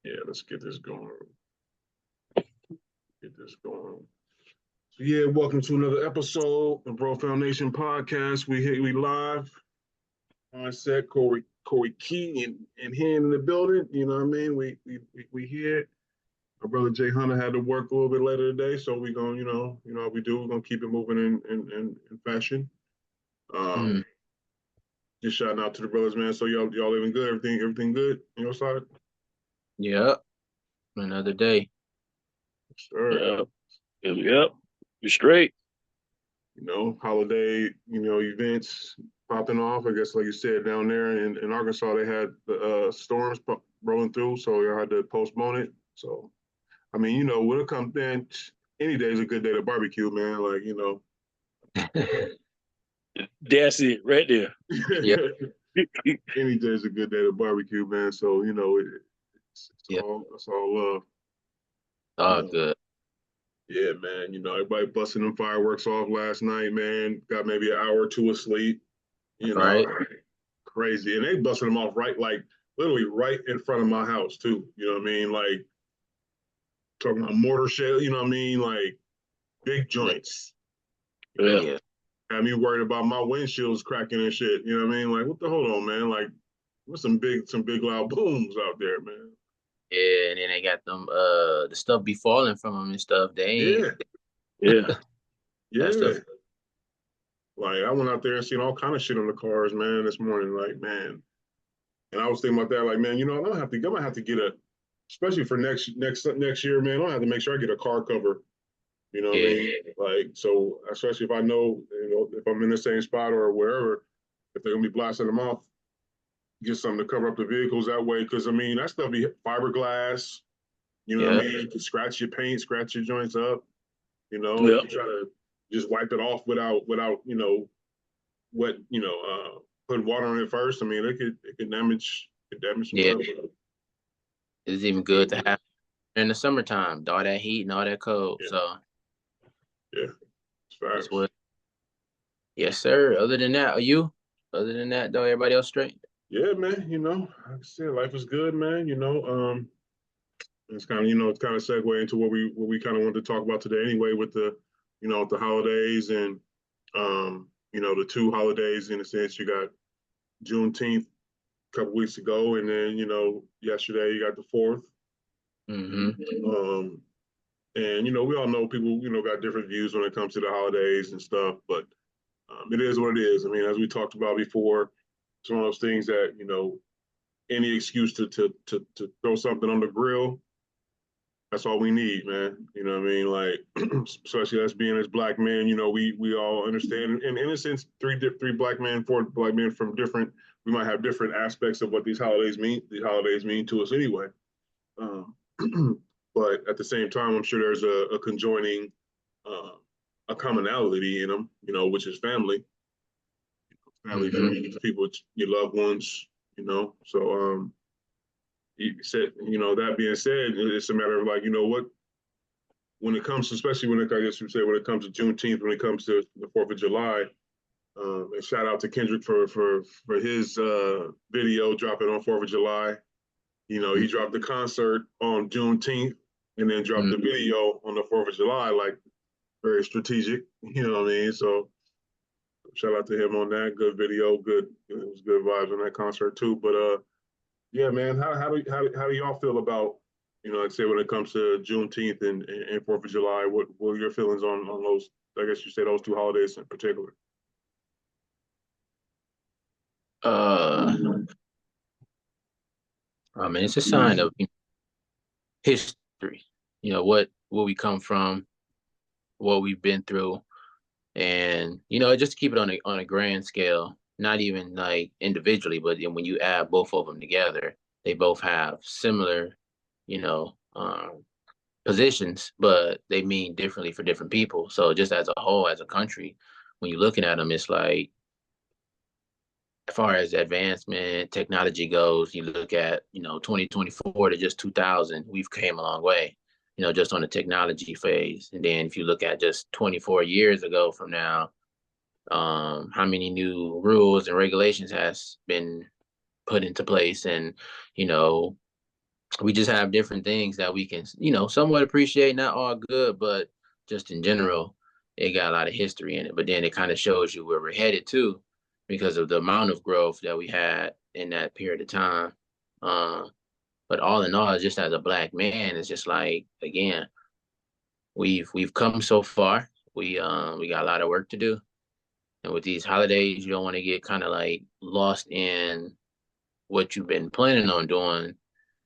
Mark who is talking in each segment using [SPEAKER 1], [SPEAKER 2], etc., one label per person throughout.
[SPEAKER 1] Yeah, let's get this going. Get this going. So yeah, welcome to another episode of Bro Foundation Podcast. We live on set. Corey Key and here in the building. You know what I mean? We here. My brother Jay Hunter had to work a little bit later today, so we gonna how we do. We're gonna keep it moving in fashion.
[SPEAKER 2] Mm.
[SPEAKER 1] Just shouting out to the brothers, man. So y'all living good? Everything good on your side?
[SPEAKER 2] Yep. Another day.
[SPEAKER 1] Sure.
[SPEAKER 3] Yep. You're straight.
[SPEAKER 1] Holiday, events popping off. I guess, like you said, down there in Arkansas, they had the storms rolling through, so you had to postpone it. So, I mean, when it comes, man, any day is a good day to barbecue, man.
[SPEAKER 3] That's it right there.
[SPEAKER 2] Yep.
[SPEAKER 1] Any day is a good day to barbecue, man. So, it's
[SPEAKER 2] Yep.
[SPEAKER 1] it's all love.
[SPEAKER 2] Oh, good.
[SPEAKER 1] Yeah, man. Everybody busting them fireworks off last night, man. Got maybe an hour or two of sleep.
[SPEAKER 2] Right.
[SPEAKER 1] Crazy. And they busted them off literally right in front of my house, too. You know what I mean? Like, talking about mortar shell, you know what I mean? Like, big joints.
[SPEAKER 2] Yeah.
[SPEAKER 1] Had me worried about my windshields cracking and shit. You know what I mean? Like, hold on, man? Like, what's some big loud booms out there, man?
[SPEAKER 2] Yeah, and then they got them the stuff be falling from them and stuff. They ain't
[SPEAKER 3] Yeah.
[SPEAKER 1] Yeah.
[SPEAKER 2] stuff.
[SPEAKER 1] Like, I went out there and seen all kind of shit on the cars, man, this morning. Like, man. And I was thinking about that, like, man, I'm gonna have to get especially for next year, man, I'm gonna have to make sure I get a car cover. You know what I
[SPEAKER 2] Yeah.
[SPEAKER 1] mean? Like, so especially if I know, if I'm in the same spot or wherever, if they're gonna be blasting them off, get something to cover up the vehicles that way. Cause I mean, that stuff be fiberglass, you know what I mean? You can scratch your paint, scratch your joints up, if you try to just wipe it off without, wet, put water on it first. I mean, it could damage some
[SPEAKER 2] Yeah.
[SPEAKER 1] stuff.
[SPEAKER 2] It's even good to have in the summertime, all that heat and all that cold.
[SPEAKER 1] Yeah.
[SPEAKER 2] So
[SPEAKER 1] Yeah, it's
[SPEAKER 2] that's
[SPEAKER 1] facts.
[SPEAKER 2] what. Yes, sir. Other than that, Other than that, though, everybody else straight?
[SPEAKER 1] Yeah, man. Like I said, life is good, man. It's kind of segue into what we kind of wanted to talk about today anyway, with the holidays and the two holidays in a sense. You got Juneteenth a couple weeks ago, and then yesterday you got the 4th.
[SPEAKER 2] Mm-hmm.
[SPEAKER 1] And we all know people got different views when it comes to the holidays and stuff, but it is what it is. I mean, as we talked about before, it's one of those things that any excuse to throw something on the grill, that's all we need, man. You know what I mean? Like, especially us being as black men, we all understand. In innocence, three black men, four black men from different. We might have different aspects of what these holidays mean. These holidays mean to us anyway. But at the same time, I'm sure there's a conjoining, a commonality in them, which is family. Family,
[SPEAKER 2] Mm-hmm.
[SPEAKER 1] people, your loved ones, So, he said, that being said, it's a matter of like, what, when it comes to, especially I guess you say, when it comes to Juneteenth, when it comes to the 4th of July, and shout out to Kendrick for his video dropping on 4th of July. He dropped the concert on Juneteenth and then dropped the video on the 4th of July, like very strategic, you know what I mean? So shout out to him on that. Good video, it was good vibes on that concert too. But yeah, man, how do y'all feel about, like say when it comes to Juneteenth and 4th of July? What are your feelings on those? I guess you say those two holidays in particular.
[SPEAKER 2] I mean, it's a sign of history. Where we come from, what we've been through, and just to keep it on a grand scale, not even like individually, but then when you add both of them together, they both have similar, you know, um, positions, but they mean differently for different people. So just as a whole, as a country, when you're looking at them, it's like, as far as advancement technology goes, you look at 2024 to just 2000, we've came a long way, just on the technology phase. And then if you look at just 24 years ago from now, how many new rules and regulations has been put into place, and you know we just have different things that we can, somewhat appreciate. Not all good, but just in general, it got a lot of history in it. But then it kind of shows you where we're headed to, because of the amount of growth that we had in that period of time. But all in all, just as a Black man, it's just like, again, we've come so far. We got a lot of work to do. And with these holidays, you don't want to get kind of like lost in what you've been planning on doing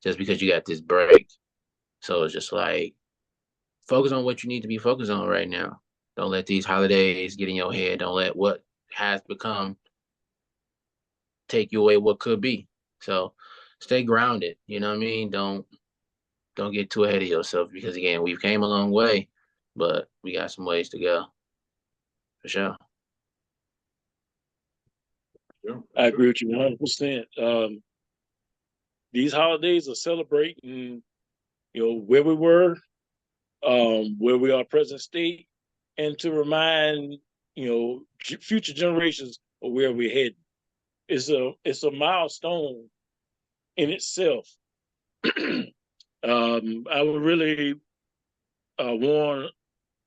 [SPEAKER 2] just because you got this break. So it's just like, focus on what you need to be focused on right now. Don't let these holidays get in your head. Don't let what has become take you away what could be. So stay grounded. You know what I mean? Don't get too ahead of yourself, because again, we've came a long way, but we got some ways to go. For sure.
[SPEAKER 1] Yeah.
[SPEAKER 3] I agree with you 100%. These holidays are celebrating, where we were, where we are present state, and to remind, future generations of where we're heading. It's a milestone in itself. I would really want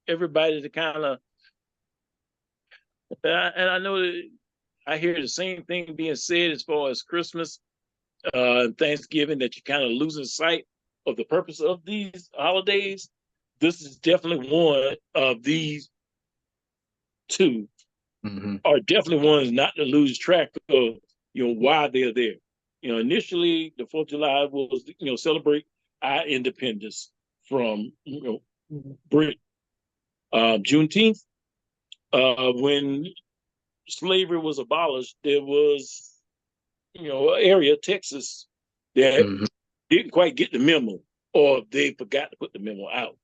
[SPEAKER 3] everybody to kind of, and I know that I hear the same thing being said as far as Christmas and Thanksgiving, that you kind of losing sight of the purpose of these holidays. This is definitely one of these two are definitely ones not to lose track of, why they're there. Initially the 4th of July was, celebrate our independence from, Britain. Juneteenth, when slavery was abolished, there was, an area, Texas, that didn't quite get the memo, or they forgot to put the memo out.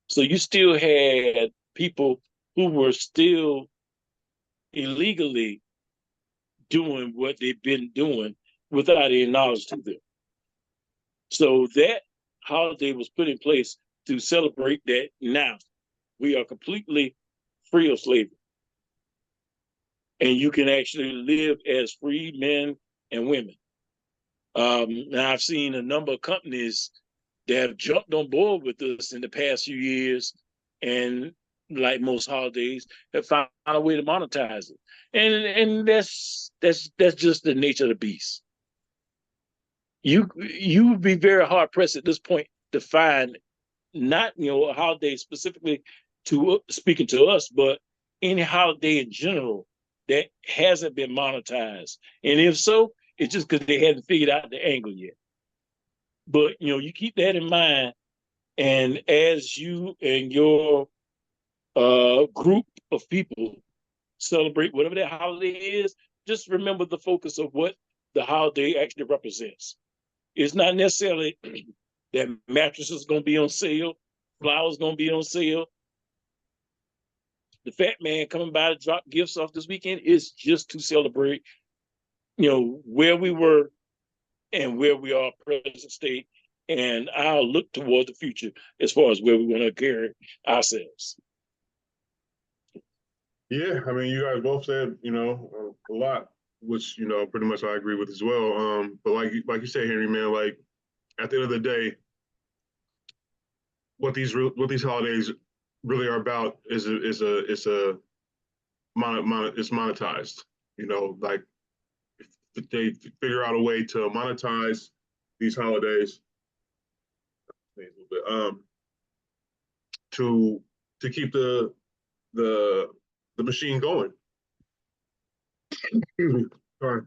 [SPEAKER 3] So you still had people who were still illegally doing what they've been doing without any knowledge to them. So that holiday was put in place to celebrate that now we are completely free of slavery. And you can actually live as free men and women. Now I've seen a number of companies that have jumped on board with us in the past few years, and like most holidays, have found a way to monetize it. And that's just the nature of the beast. You would be very hard pressed at this point to find not a holiday specifically to speaking to us, but any holiday in general that hasn't been monetized. And if so, it's just because they hadn't figured out the angle yet. But you keep that in mind, and as you and your group of people celebrate whatever that holiday is, just remember the focus of what the holiday actually represents. It's not necessarily that mattresses going to be on sale, flowers going to be on sale. The fat man coming by to drop gifts off this weekend is just to celebrate, where we were and where we are present state, and I'll look towards the future as far as where we want to carry ourselves.
[SPEAKER 1] Yeah, I mean, you guys both said, a lot, which, pretty much I agree with as well. But like you said, Henry, man, like at the end of the day, what these holidays really are about is it's monetized. Like if they figure out a way to monetize these holidays, to keep the machine going. Excuse me. Sorry.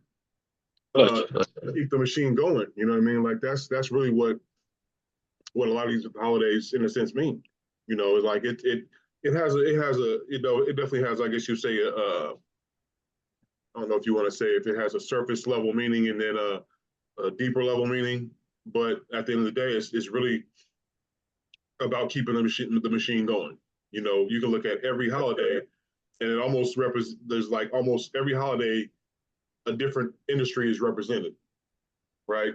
[SPEAKER 1] Keep the machine going. You know what I mean? Like that's really what a lot of these holidays, in a sense, mean. It's like it has a it definitely has, I guess you say, I don't know if you want to say if it has a surface level meaning and then a deeper level meaning, but at the end of the day, it's really about keeping the machine going. You can look at every holiday, and it almost there's like almost every holiday, a different industry is represented, right?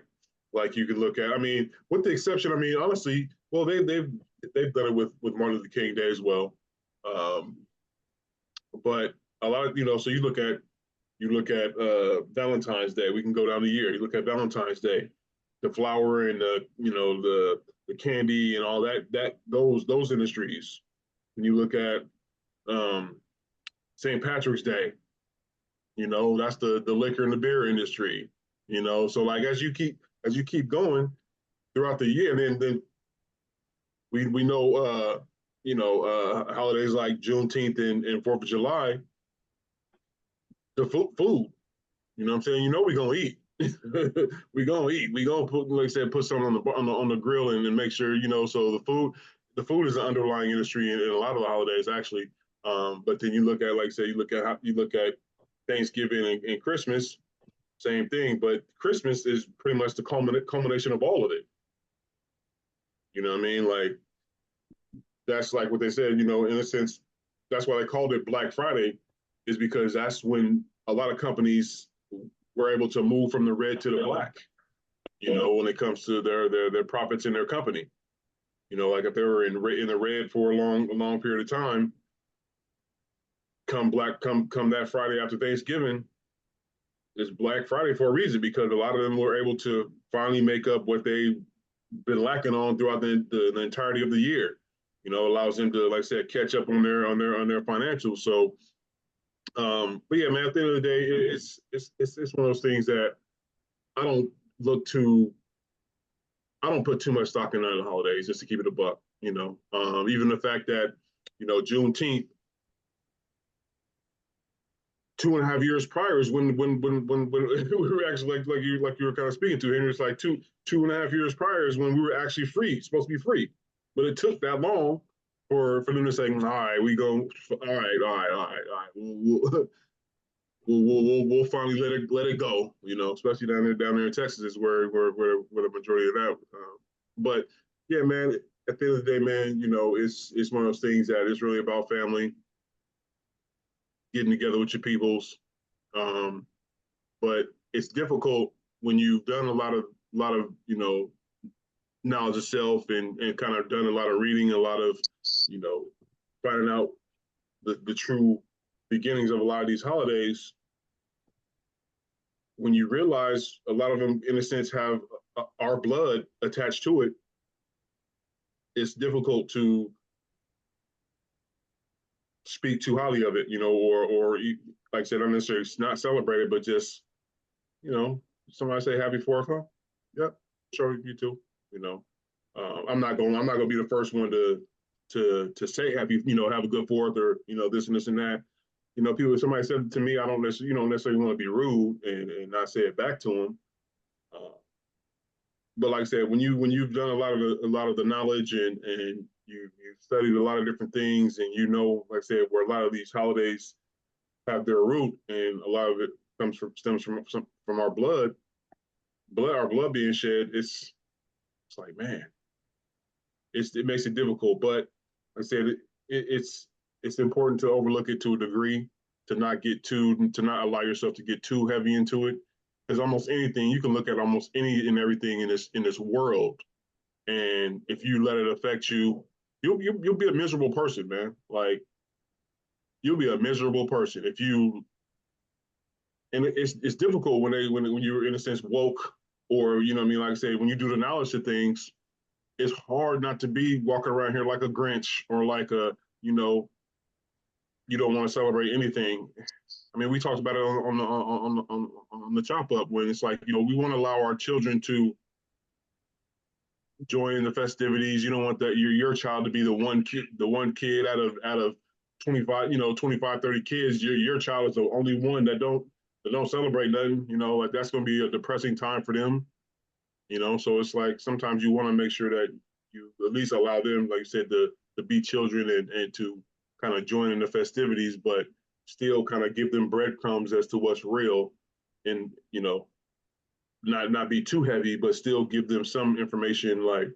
[SPEAKER 1] Like you could look at, I mean, with the exception, I mean, honestly, well, they've done it with Martin Luther King Day as well, but a lot of so you look at Valentine's Day. We can go down the year. You look at Valentine's Day. the flour and the candy and all those industries. When you look at St. Patrick's Day, that's the liquor and the beer industry. So like as you keep going throughout the year, then we know holidays like Juneteenth and 4th of July, the food. You know what I'm saying? We're gonna eat. We gonna eat. We gonna put, like I said, put something on the grill and make sure, so the food is an underlying industry in a lot of the holidays actually. But then you look at, like I said, you look at Thanksgiving and Christmas, same thing. But Christmas is pretty much the culmination of all of it. You know what I mean? Like that's like what they said. In a sense, that's why they called it Black Friday, is because that's when a lot of companies were able to move from the red to the black. When it comes to their profits in their company. Like if they were in the red for a long period of time, come that Friday after Thanksgiving, it's Black Friday for a reason, because a lot of them were able to finally make up what they've been lacking on throughout the entirety of the year. Allows them to, like I said, catch up on their financials. So, but yeah, man, at the end of the day, it's one of those things that I don't put too much stock in the holidays, just to keep it a buck. Even the fact that Juneteenth, 2.5 years prior is when we were actually like you were kind of speaking to, Henry. It's like 2.5 years prior is when we were actually free, supposed to be free, but it took that long for them to say, all right, we go, all right, we'll finally let it go. Especially down there in Texas is where the majority of that. But yeah, man, at the end of the day, man, it's one of those things that it's really about family, getting together with your peoples. But it's difficult when you've done a lot of knowledge of self and kind of done a lot of reading, a lot of finding out the true beginnings of a lot of these holidays. When you realize a lot of them, in a sense, have our blood attached to it, it's difficult to speak too highly of it, or like I said, not necessarily not celebrate it, but just, somebody say happy 4th, huh? Yep, sure, you too. I'm not gonna be the first one to say happy, have a good 4th, or this and this and that. Somebody said it to me, I don't necessarily want to be rude and not say it back to them. But like I said, when you've done a lot of the knowledge and you've studied a lot of different things, and like I said, where a lot of these holidays have their root, and a lot of it stems from our our blood being shed. It's like, man, it makes it difficult. But like I said, it's important to overlook it to a degree, to not allow yourself to get too heavy into it. Because almost anything, you can look at almost any and everything in this world, and if you let it affect you, you'll be a miserable person, man. Like, you'll be a miserable person if you. And it's difficult when you're, in a sense, woke, or what I mean, like I say, when you do the knowledge of things, it's hard not to be walking around here like a Grinch, or like you don't want to celebrate anything. I mean, we talked about it on the chop up, when it's like, we want to allow our children to join in the festivities. You don't want that your child to be the one kid out of 25, 25, 30 kids. Your child is the only one that don't celebrate nothing. Like, that's going to be a depressing time for them. So it's like, sometimes you want to make sure that you at least allow them, like you said, to be children and to kind of join in the festivities, but still kind of give them breadcrumbs as to what's real, and not be too heavy, but still give them some information, like,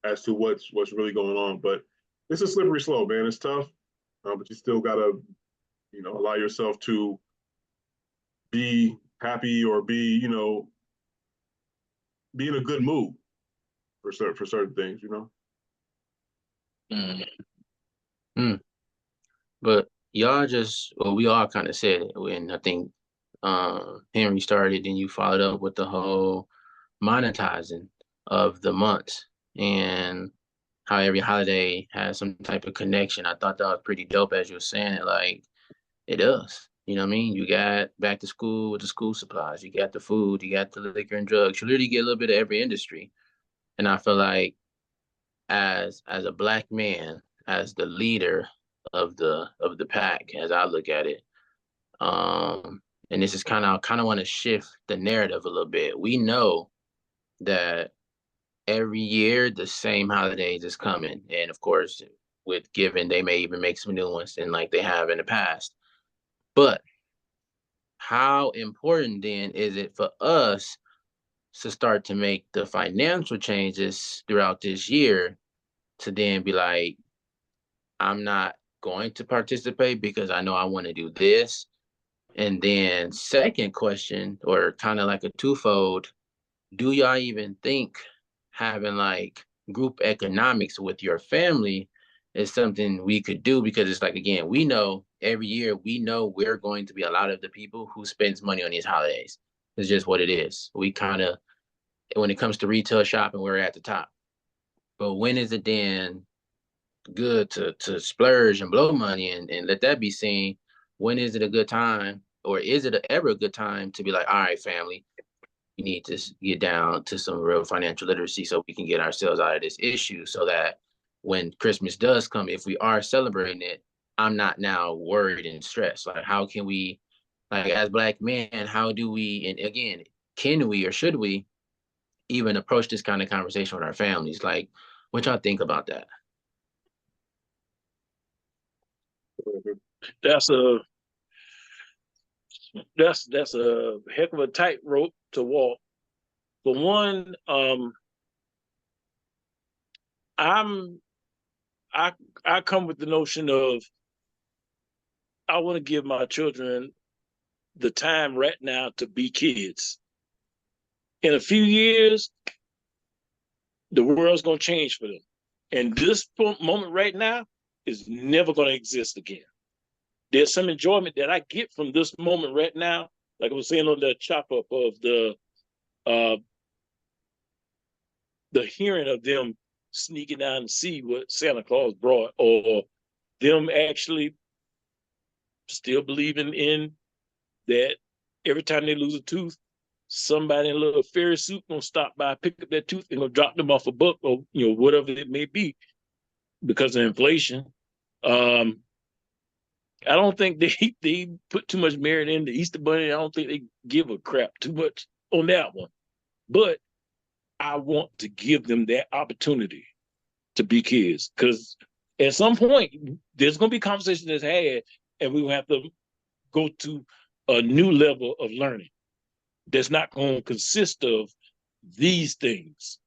[SPEAKER 1] as to what's really going on. But it's a slippery slope, man. It's tough, but you still gotta allow yourself to be happy, or be in a good mood for certain things.
[SPEAKER 2] Mm. Mm. But y'all we all kind of said it, and I think Henry started, and you followed up with the whole monetizing of the months and how every holiday has some type of connection. I thought that was pretty dope as you were saying it. Like, it does. You know what I mean? You got back to school with the school supplies, you got the food, you got the liquor and drugs. You literally get a little bit of every industry. And I feel like as a black man, as the leader of the pack, as I look at it, and this is kind of want to shift the narrative a little bit. We know that every year the same holidays is coming, and of course, with given they may even make some new ones, and like they have in the past. But how important then is it for us to start to make the financial changes throughout this year to then be like, I'm not going to participate because I know I want to do this. And then second question, or kind of like a twofold, do y'all even think having like group economics with your family is something we could do? Because it's like, again, we know every year, we know we're going to be a lot of the people who spends money on these holidays. It's just what it is. We kind of, when it comes to retail shopping, we're at the top. But when is it then good to splurge and blow money and let that be seen? When is it a good time, or is it ever a good time to be like, all right, family, we need to get down to some real financial literacy so we can get ourselves out of this issue, so that when Christmas does come, if we are celebrating it, I'm not now worried and stressed. Like, how can we, like, as black men, how do we, and again, can we or should we even approach this kind of conversation with our families? Like, what y'all think about that?
[SPEAKER 3] That's a that's a heck of a tightrope to walk. For one, I'm I I come with the notion of I want to give my children the time right now to be kids. In a few years, the world's going to change for them. And this moment right now is never going to exist again. There's some enjoyment that I get from this moment right now. Like I was saying on the chop up of the hearing of them sneaking down and see what Santa Claus brought, or them actually still believing in that every time they lose a tooth, somebody in a little fairy suit gonna stop by, pick up that tooth, and gonna drop them off a book, or whatever it may be, because of inflation. I don't think they put too much merit in the Easter Bunny. I don't think they give a crap too much on that one. But I want to give them that opportunity to be kids, because at some point there's going to be conversation that's had, and we will have to go to a new level of learning that's not going to consist of these things.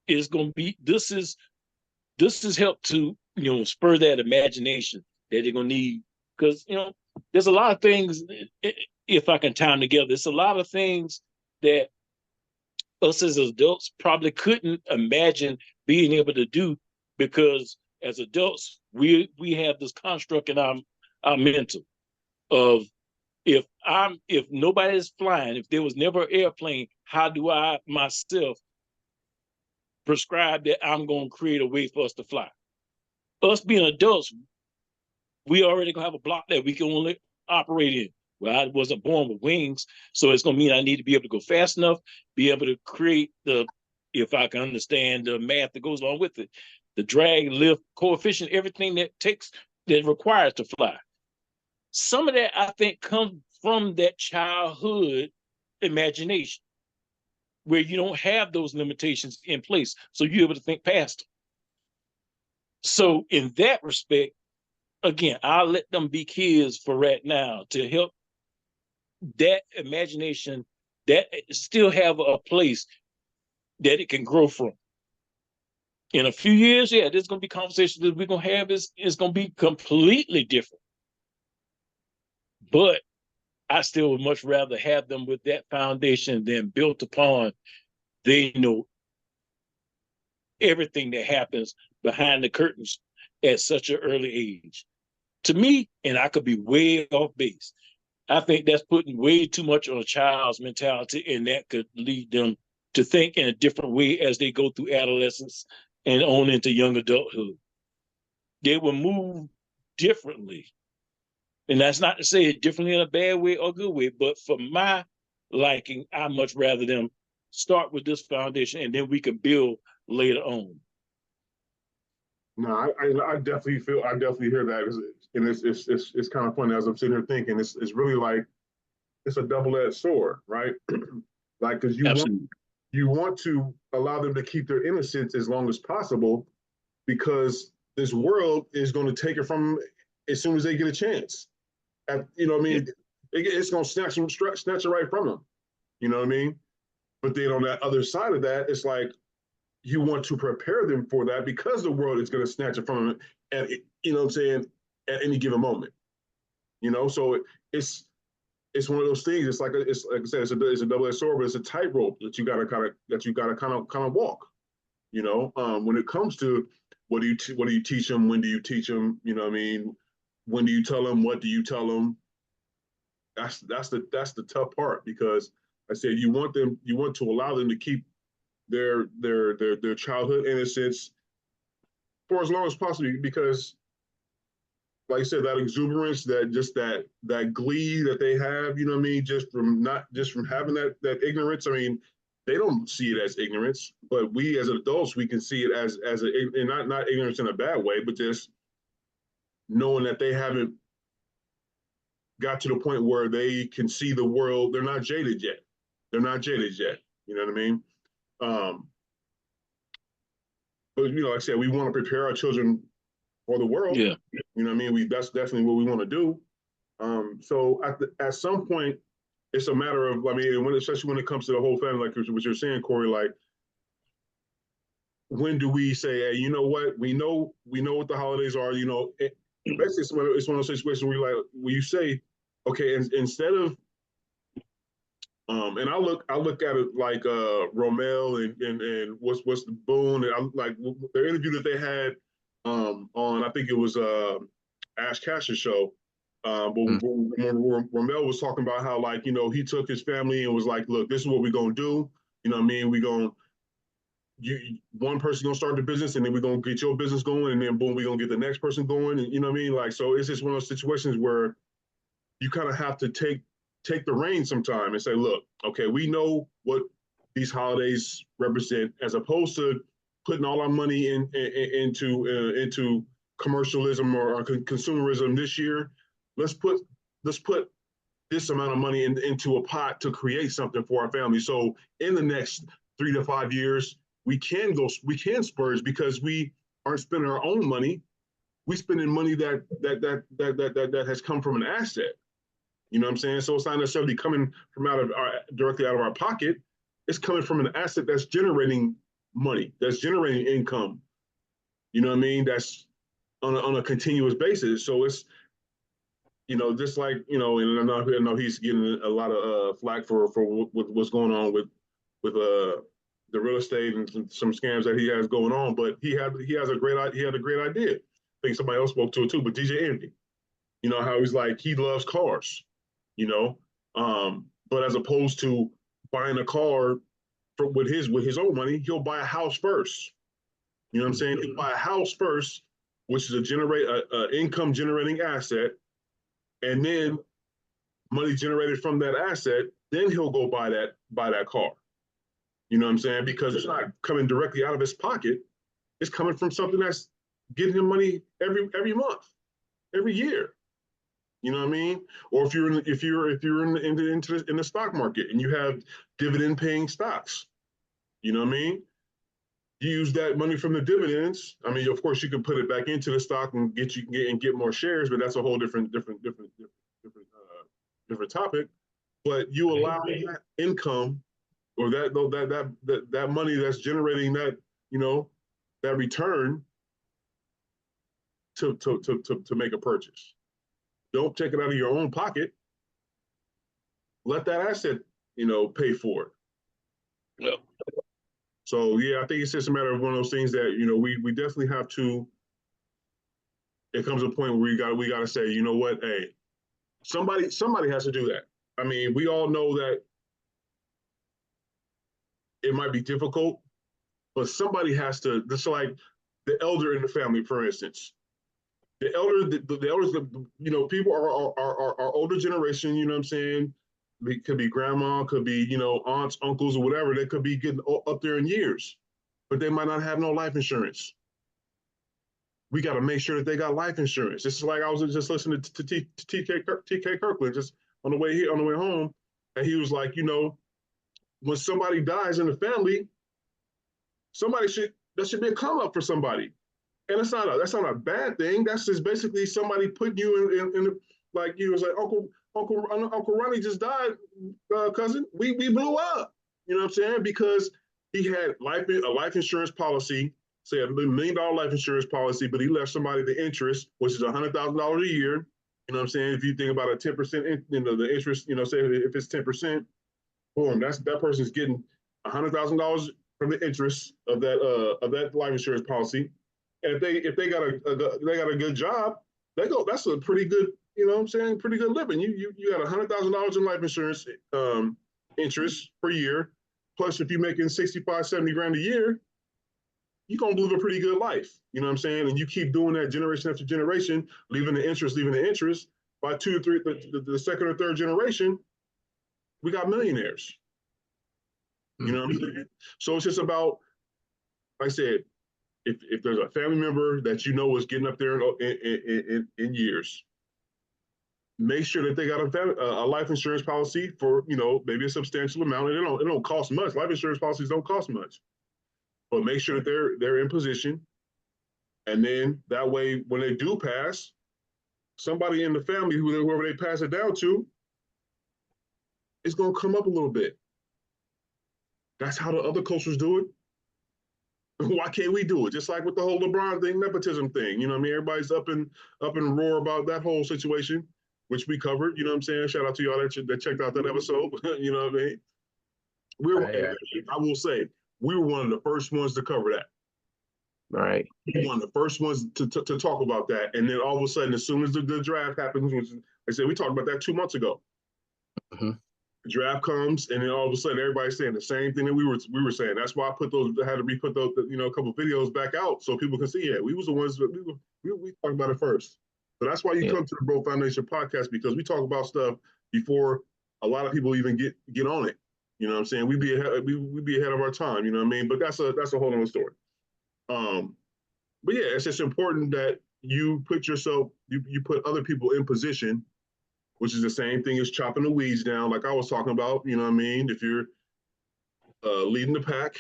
[SPEAKER 3] It's going to be this is help to spur that imagination that they're going to need, because there's a lot of things, if I can tie them together, there's a lot of things that us as adults probably couldn't imagine being able to do, because as adults we have this construct in our mental of, if nobody's flying, if there was never an airplane, how do I myself prescribe that I'm going to create a way for us to fly? Us being adults, we already gonna have a block that we can only operate in. Well, I wasn't born with wings, so it's gonna mean I need to be able to go fast enough, be able to create if I can understand the math that goes along with it, the drag, lift, coefficient, everything that requires to fly. Some of that, I think, comes from that childhood imagination, where you don't have those limitations in place, so you're able to think past them. So in that respect, again, I'll let them be kids for right now to help that imagination that still have a place that it can grow from. In a few years, yeah, there's going to be conversations that we're going to have. It's going to be completely different. But I still would much rather have them with that foundation than built upon, they know everything that happens behind the curtains at such an early age. To me, and I could be way off base, I think that's putting way too much on a child's mentality, and that could lead them to think in a different way as they go through adolescence and on into young adulthood. They will move differently. And that's not to say it differently in a bad way or good way, but for my liking, I much rather them start with this foundation and then we can build later on.
[SPEAKER 1] No, I definitely hear that, and it's kind of funny as I'm sitting here thinking. It's really like it's a double-edged sword, right? Like, because you want to allow them to keep their innocence as long as possible, because this world is going to take it from them as soon as they get a chance. You know what I mean? It's going to snatch it right from them. You know what I mean? But then on that other side of that, it's like you want to prepare them for that because the world is going to snatch it from them, at, you know what I'm saying, at any given moment. You know, so it's one of those things. It's like I said, it's a double-edged sword, but it's a tightrope that you gotta kind of walk. You know, when it comes to what do you teach them? When do you teach them? You know what I mean? When do you tell them? What do you tell them? That's the tough part, because I said you want to allow them to keep their childhood innocence for as long as possible, because like I said, that exuberance, that glee that they have, you know what I mean, just from having that ignorance. I mean, they don't see it as ignorance, but we as adults, we can see it as and not ignorance in a bad way, but just knowing that they haven't got to the point where they can see the world. They're not jaded yet. You know what I mean? But like I said, we want to prepare our children for the world.
[SPEAKER 3] Yeah.
[SPEAKER 1] You know what I mean? That's definitely what we want to do. So at some point, it's a matter of, I mean, especially when it comes to the whole family, like what you're saying, Corey, like, when do we say, hey, you know what? We know what the holidays are, you know, basically it's one of those situations where you say, okay, instead of, and I look at it like Romel and what's the Boone, and I like the interview that they had on, I think it was Ash Cash's show. But when Romel was talking about how, like, you know, he took his family and was like, look, this is what we're gonna do. You know what I mean? One person gonna start the business, and then we're gonna get your business going, and then boom, we're gonna get the next person going. And you know what I mean? Like, so it's just one of those situations where you kind of have to take the reins sometime and say, look, okay, we know what these holidays represent, as opposed to putting all our money into commercialism or consumerism this year. Let's put this amount of money into a pot to create something for our family. So in the next 3 to 5 years, we can splurge, because we aren't spending our own money. We spending money that has come from an asset. You know what I'm saying? So it's not necessarily coming from directly out of our pocket. It's coming from an asset that's generating money, that's generating income. You know what I mean? That's on a continuous basis. So it's, you know, just like, you know, and I know he's getting a lot of flack for what's going on with the real estate and some scams that he has going on, but he had a great idea. I think somebody else spoke to it too, but DJ Envy, you know, how he's like, he loves cars, you know, but as opposed to buying a car with his own money, he'll buy a house first. You know what I'm saying? He'll buy a house first, which is a income generating asset, and then money generated from that asset, then he'll go buy that car. You know what I'm saying? Because it's not coming directly out of his pocket. It's coming from something that's getting him money every month, every year. You know what I mean? Or if you're in the stock market and you have dividend paying stocks, you know what I mean? You use that money from the dividends. I mean, of course, you can put it back into the stock and get more shares, but that's a whole different topic. But you allow that income, or that money that's generating that, you know, that return to make a purchase. Don't take it out of your own pocket. Let that asset, you know, pay for it.
[SPEAKER 3] Yep.
[SPEAKER 1] So yeah, I think it's just a matter of one of those things that, you know, we definitely have to. It comes to a point where we got to say, you know what, hey, somebody has to do that. I mean, we all know that it might be difficult, but somebody has to. Just like the elder in the family, for instance. The elders, people are older generation. You know what I'm saying? It could be grandma, could be aunts, uncles, or whatever. They could be getting up there in years, but they might not have no life insurance. We got to make sure that they got life insurance. This is like I was just listening to TK Kirkland just on the way here, on the way home, and he was like, when somebody dies in the family, that should be a come up for somebody, and that's not a bad thing. That's just basically somebody putting you in like you was like Uncle Ronnie just died, cousin. We blew up. You know what I'm saying? Because he had a life insurance policy, say $1 million life insurance policy, but he left somebody the interest, which is $100,000 a year. You know what I'm saying? If you think about a 10%, the interest, say if it's 10%, boom, that person's getting $100,000 from the interest of that life insurance policy. And if they got a good job, that's a pretty good, pretty good living. You got $100,000 in life insurance interest per year. Plus, if you're making 65, 70 grand a year, you're gonna live a pretty good life. You know what I'm saying? And you keep doing that generation after generation, leaving the interest. By two or three, the second or third generation, we got millionaires. You know what I'm saying? So it's just about, like I said, if there's a family member that is getting up there in years, make sure that they got a life insurance policy for maybe a substantial amount. And it don't cost much. Life insurance policies don't cost much, but make sure that they're in position. And then that way, when they do pass, somebody in the family, whoever they pass it down to, is going to come up a little bit. That's how the other cultures do it. Why can't we do it? Just like with the whole LeBron thing, nepotism thing. You know what I mean? Everybody's up and roar about that whole situation, which we covered. You know what I'm saying? Shout out to y'all that checked out that episode. You know what I mean? I will say, we were one of the first ones to cover that.
[SPEAKER 2] Right.
[SPEAKER 1] We were one of the first ones to talk about that. And then all of a sudden, as soon as the draft happens, which I said, we talked about that 2 months ago.
[SPEAKER 2] Mm-hmm.
[SPEAKER 1] The draft comes, and then all of a sudden, everybody's saying the same thing that we were saying. That's why I had to re-put those, a couple of videos back out so people can see. Yeah, we was the ones that we talked about it first. So that's why you come to the Bro Foundation podcast, because we talk about stuff before a lot of people even get on it. You know what I'm saying? We be ahead of our time. You know what I mean? But that's a whole other story. But yeah, it's just important that you put you put other people in position, which is the same thing as chopping the weeds down, like I was talking about. You know what I mean? If you're leading the pack,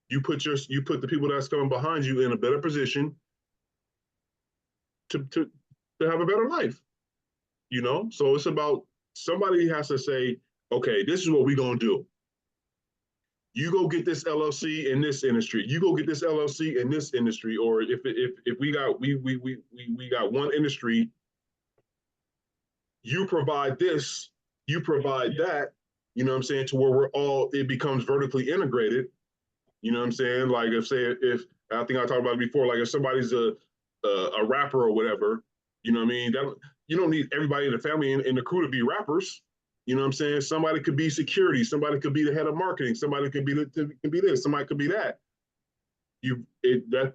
[SPEAKER 1] you put the people that's coming behind you in a better position to have a better life. So it's about, somebody has to say, okay, this is what we're gonna do. You go get this LLC in this industry. You go get this LLC in this industry. Or if we got one industry, you provide this, you provide that, you know what I'm saying, to where it becomes vertically integrated. You know what I'm saying? Like if I think I talked about it before, like if somebody's a rapper or whatever, you know what I mean? You don't need everybody in the family and the crew to be rappers. You know what I'm saying? Somebody could be security, somebody could be the head of marketing, somebody could be this, somebody could be that.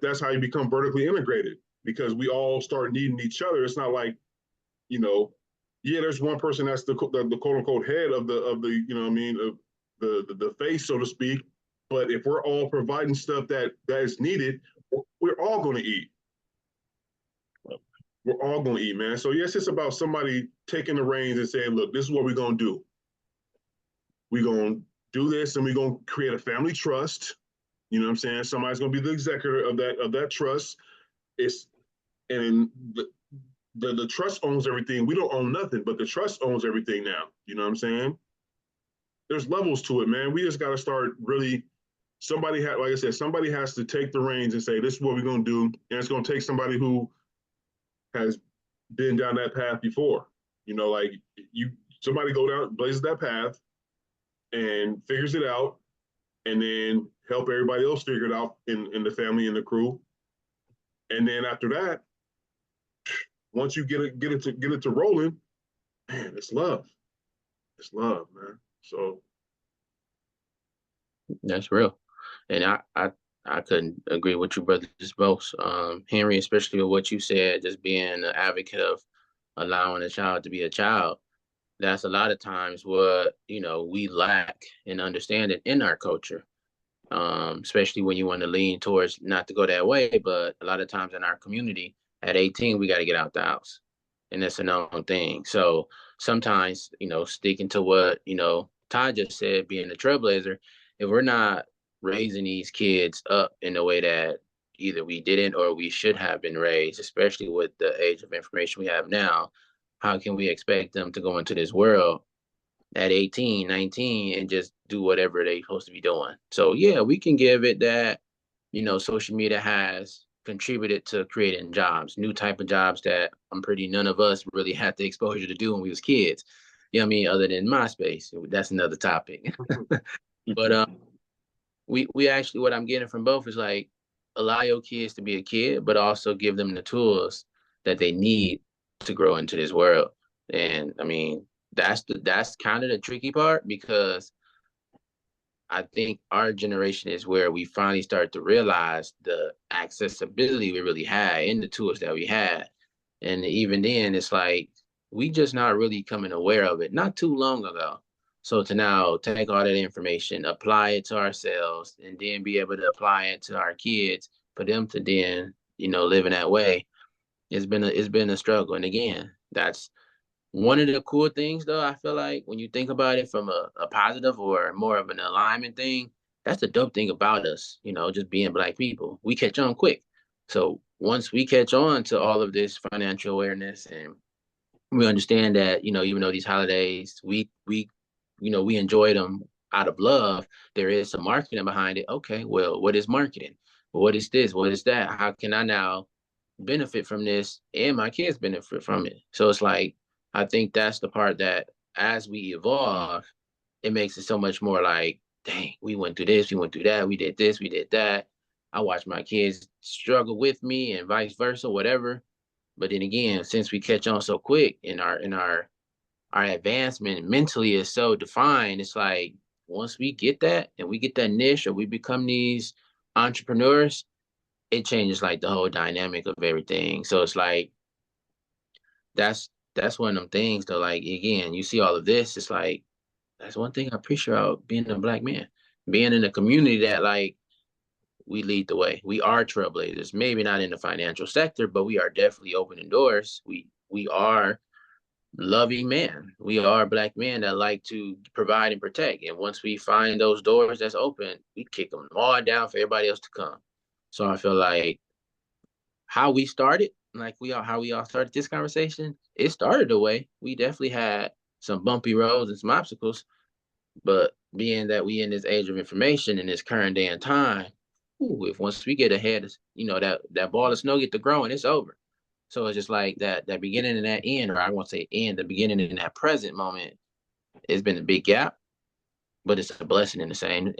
[SPEAKER 1] That's how you become vertically integrated, because we all start needing each other. It's not like, there's one person that's the quote unquote head of the you know what I mean, of the face, so to speak. But if we're all providing stuff that is needed, we're all going to eat. We're all going to eat, man. So yes, it's about somebody taking the reins and saying, look, this is what we're going to do. We're going to do this, and we're going to create a family trust. You know what I'm saying? Somebody's going to be the executor of that trust. And the trust owns everything. We don't own nothing, but the trust owns everything now. You know what I'm saying? There's levels to it, man. We just got to start really, like I said, somebody has to take the reins and say, this is what we're going to do. And it's going to take somebody who has been down that path before. Like somebody blazes that path and figures it out, and then help everybody else figure it out in the family and the crew. And then after that, once you get it to rolling, man, it's love. It's love, man. So
[SPEAKER 2] That's real. And I couldn't agree with you brothers both. Henry, especially with what you said, just being an advocate of allowing a child to be a child. That's a lot of times what, we lack in understanding in our culture. Especially when you want to lean towards not to go that way, but a lot of times in our community, at 18, we got to get out the house. And that's a known thing. So sometimes, sticking to what, Ty just said, being a trailblazer, if we're not raising these kids up in the way that either we didn't or we should have been raised, especially with the age of information we have now, how can we expect them to go into this world at 18, 19 and just do whatever they're supposed to be doing? So yeah, we can give it that, social media has contributed to creating jobs, new type of jobs that I'm pretty none of us really had the exposure to do when we was kids. You know what I mean? Other than MySpace. That's another topic. But we actually, what I'm getting from both is like, allow your kids to be a kid, but also give them the tools that they need to grow into this world. And I mean, that's kind of the tricky part, because I think our generation is where we finally start to realize the accessibility we really had in the tools that we had. And even then, it's like we just not really coming aware of it not too long ago. So to now take all that information, apply it to ourselves, and then be able to apply it to our kids for them to then, live in that way, it's been a struggle. And again, that's one of the cool things, though, I feel like when you think about it from a positive or more of an alignment thing, that's the dope thing about us, just being Black people. We catch on quick. So once we catch on to all of this financial awareness, and we understand that, even though these holidays, we enjoy them out of love, there is some marketing behind it. Okay, well, what is marketing? What is this? What is that? How can I now benefit from this and my kids benefit from it? So it's like, I think that's the part that as we evolve, it makes it so much more like, dang, we went through this, we went through that, we did this, we did that. I watched my kids struggle with me and vice versa, whatever. But then again, since we catch on so quick in our advancement mentally is so defined, it's like once we get that and we get that niche or we become these entrepreneurs, it changes like the whole dynamic of everything. So it's like that's one of them things though. Like again, you see all of this, it's like that's one thing I appreciate about being a Black man, being in a community that like we lead the way. We are trailblazers. Maybe not in the financial sector, but we are definitely opening doors. We are loving men. We are Black men that like to provide and protect. And once we find those doors that's open, we kick them all down for everybody else to come. So I feel like how we started, like how we all started this conversation, it started the way. We definitely had some bumpy roads and some obstacles, but being that we in this age of information in this current day and time, ooh, if once we get ahead, that ball of snow get to growing, it's over. So it's just like that beginning and that end, or I won't say end, the beginning and that present moment, it's been a big gap, but it's a blessing in the same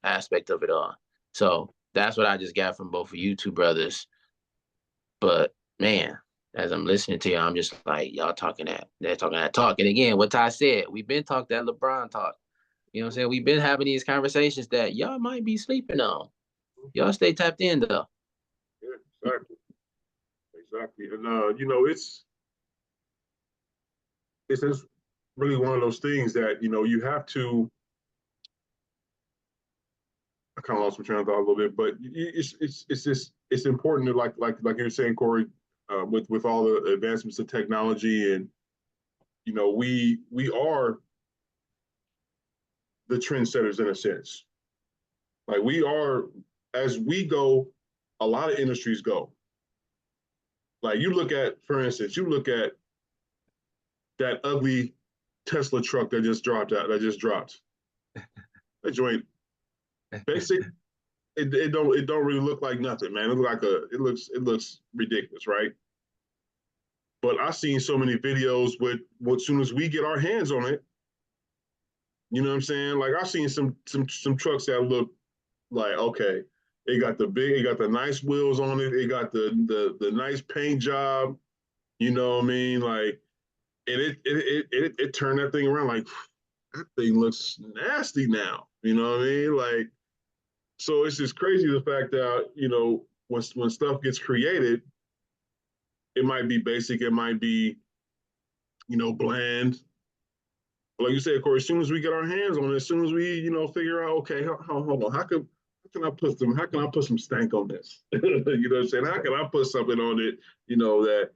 [SPEAKER 2] aspect of it all. So that's what I just got from both of you two brothers. But man, as I'm listening to you, I'm just like, y'all talking they're talking that talk. And again, what Ty said, we've been talking that LeBron talk. You know what I'm saying? We've been having these conversations that y'all might be sleeping on. Y'all stay tapped in though.
[SPEAKER 1] Yeah, exactly. Exactly. And it's just really one of those things that, you have to. I kind of lost my train of thought a little bit, but it's just it's important to like you were saying, Corey, with all the advancements of technology, and we are the trendsetters in a sense. Like we are, as we go, a lot of industries go. Like you look at, for instance, you look at that ugly Tesla truck that just dropped. That joint, basic. It don't really look like nothing, man. It looks ridiculous, right? But I've seen so many videos with as soon as we get our hands on it, you know what I'm saying? Like I've seen some trucks that look like, okay, it got the nice wheels on it, it got the nice paint job, you know what I mean? Like, and it turned that thing around like that thing looks nasty now. You know what I mean? Like, so it's just crazy the fact that, you know, when stuff gets created, it might be basic, it might be, you know, bland. But like you said, Corey, as soon as we get our hands on it, as soon as we, you know, figure out, okay, hold on, how can I put some stank on this? You know what I'm saying? How can I put something on it, you know, that,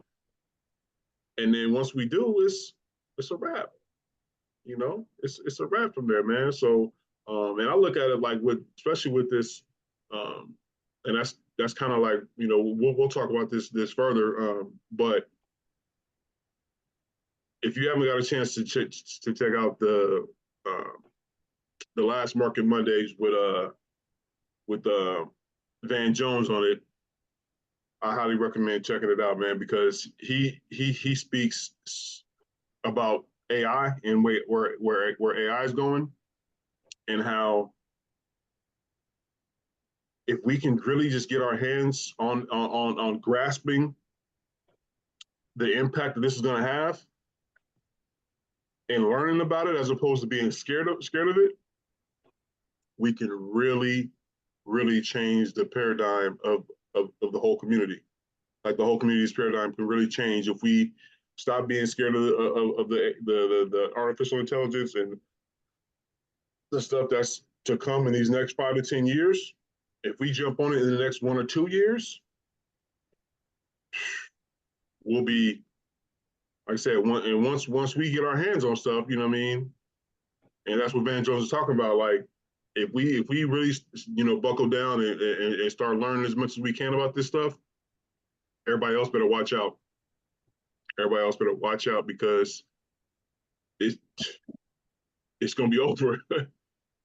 [SPEAKER 1] and then once we do, it's a wrap. You know, it's a wrap from there, man. So, and I look at it like with, especially with this, and that's kind of like, you know, we'll talk about this further. But if you haven't got a chance to check out the last Market Mondays with Van Jones on it, I highly recommend checking it out, man, because he speaks about AI and where AI is going, and how if we can really just get our hands on grasping the impact that this is going to have and learning about it as opposed to being scared of it, we can really change the paradigm of the whole community. Like the whole community's paradigm can really change if we stop being scared of the artificial intelligence and the stuff that's to come in these next 5 to 10 years. If we jump on it in the next 1 or 2 years, we'll be, like I said, once we get our hands on stuff, you know what I mean? And that's what Van Jones is talking about. Like, if we really, you know, buckle down and start learning as much as we can about this stuff, everybody else better watch out. Everybody else better watch out, because it's gonna be over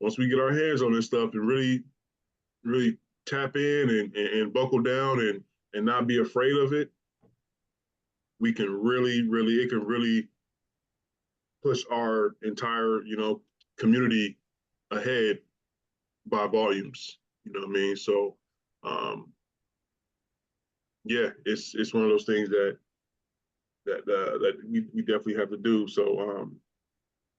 [SPEAKER 1] once we get our hands on this stuff and really tap in and buckle down and not be afraid of it. We can it can really push our entire, you know, community ahead by volumes. You know what I mean? So, yeah, it's one of those things that we definitely have to do. So,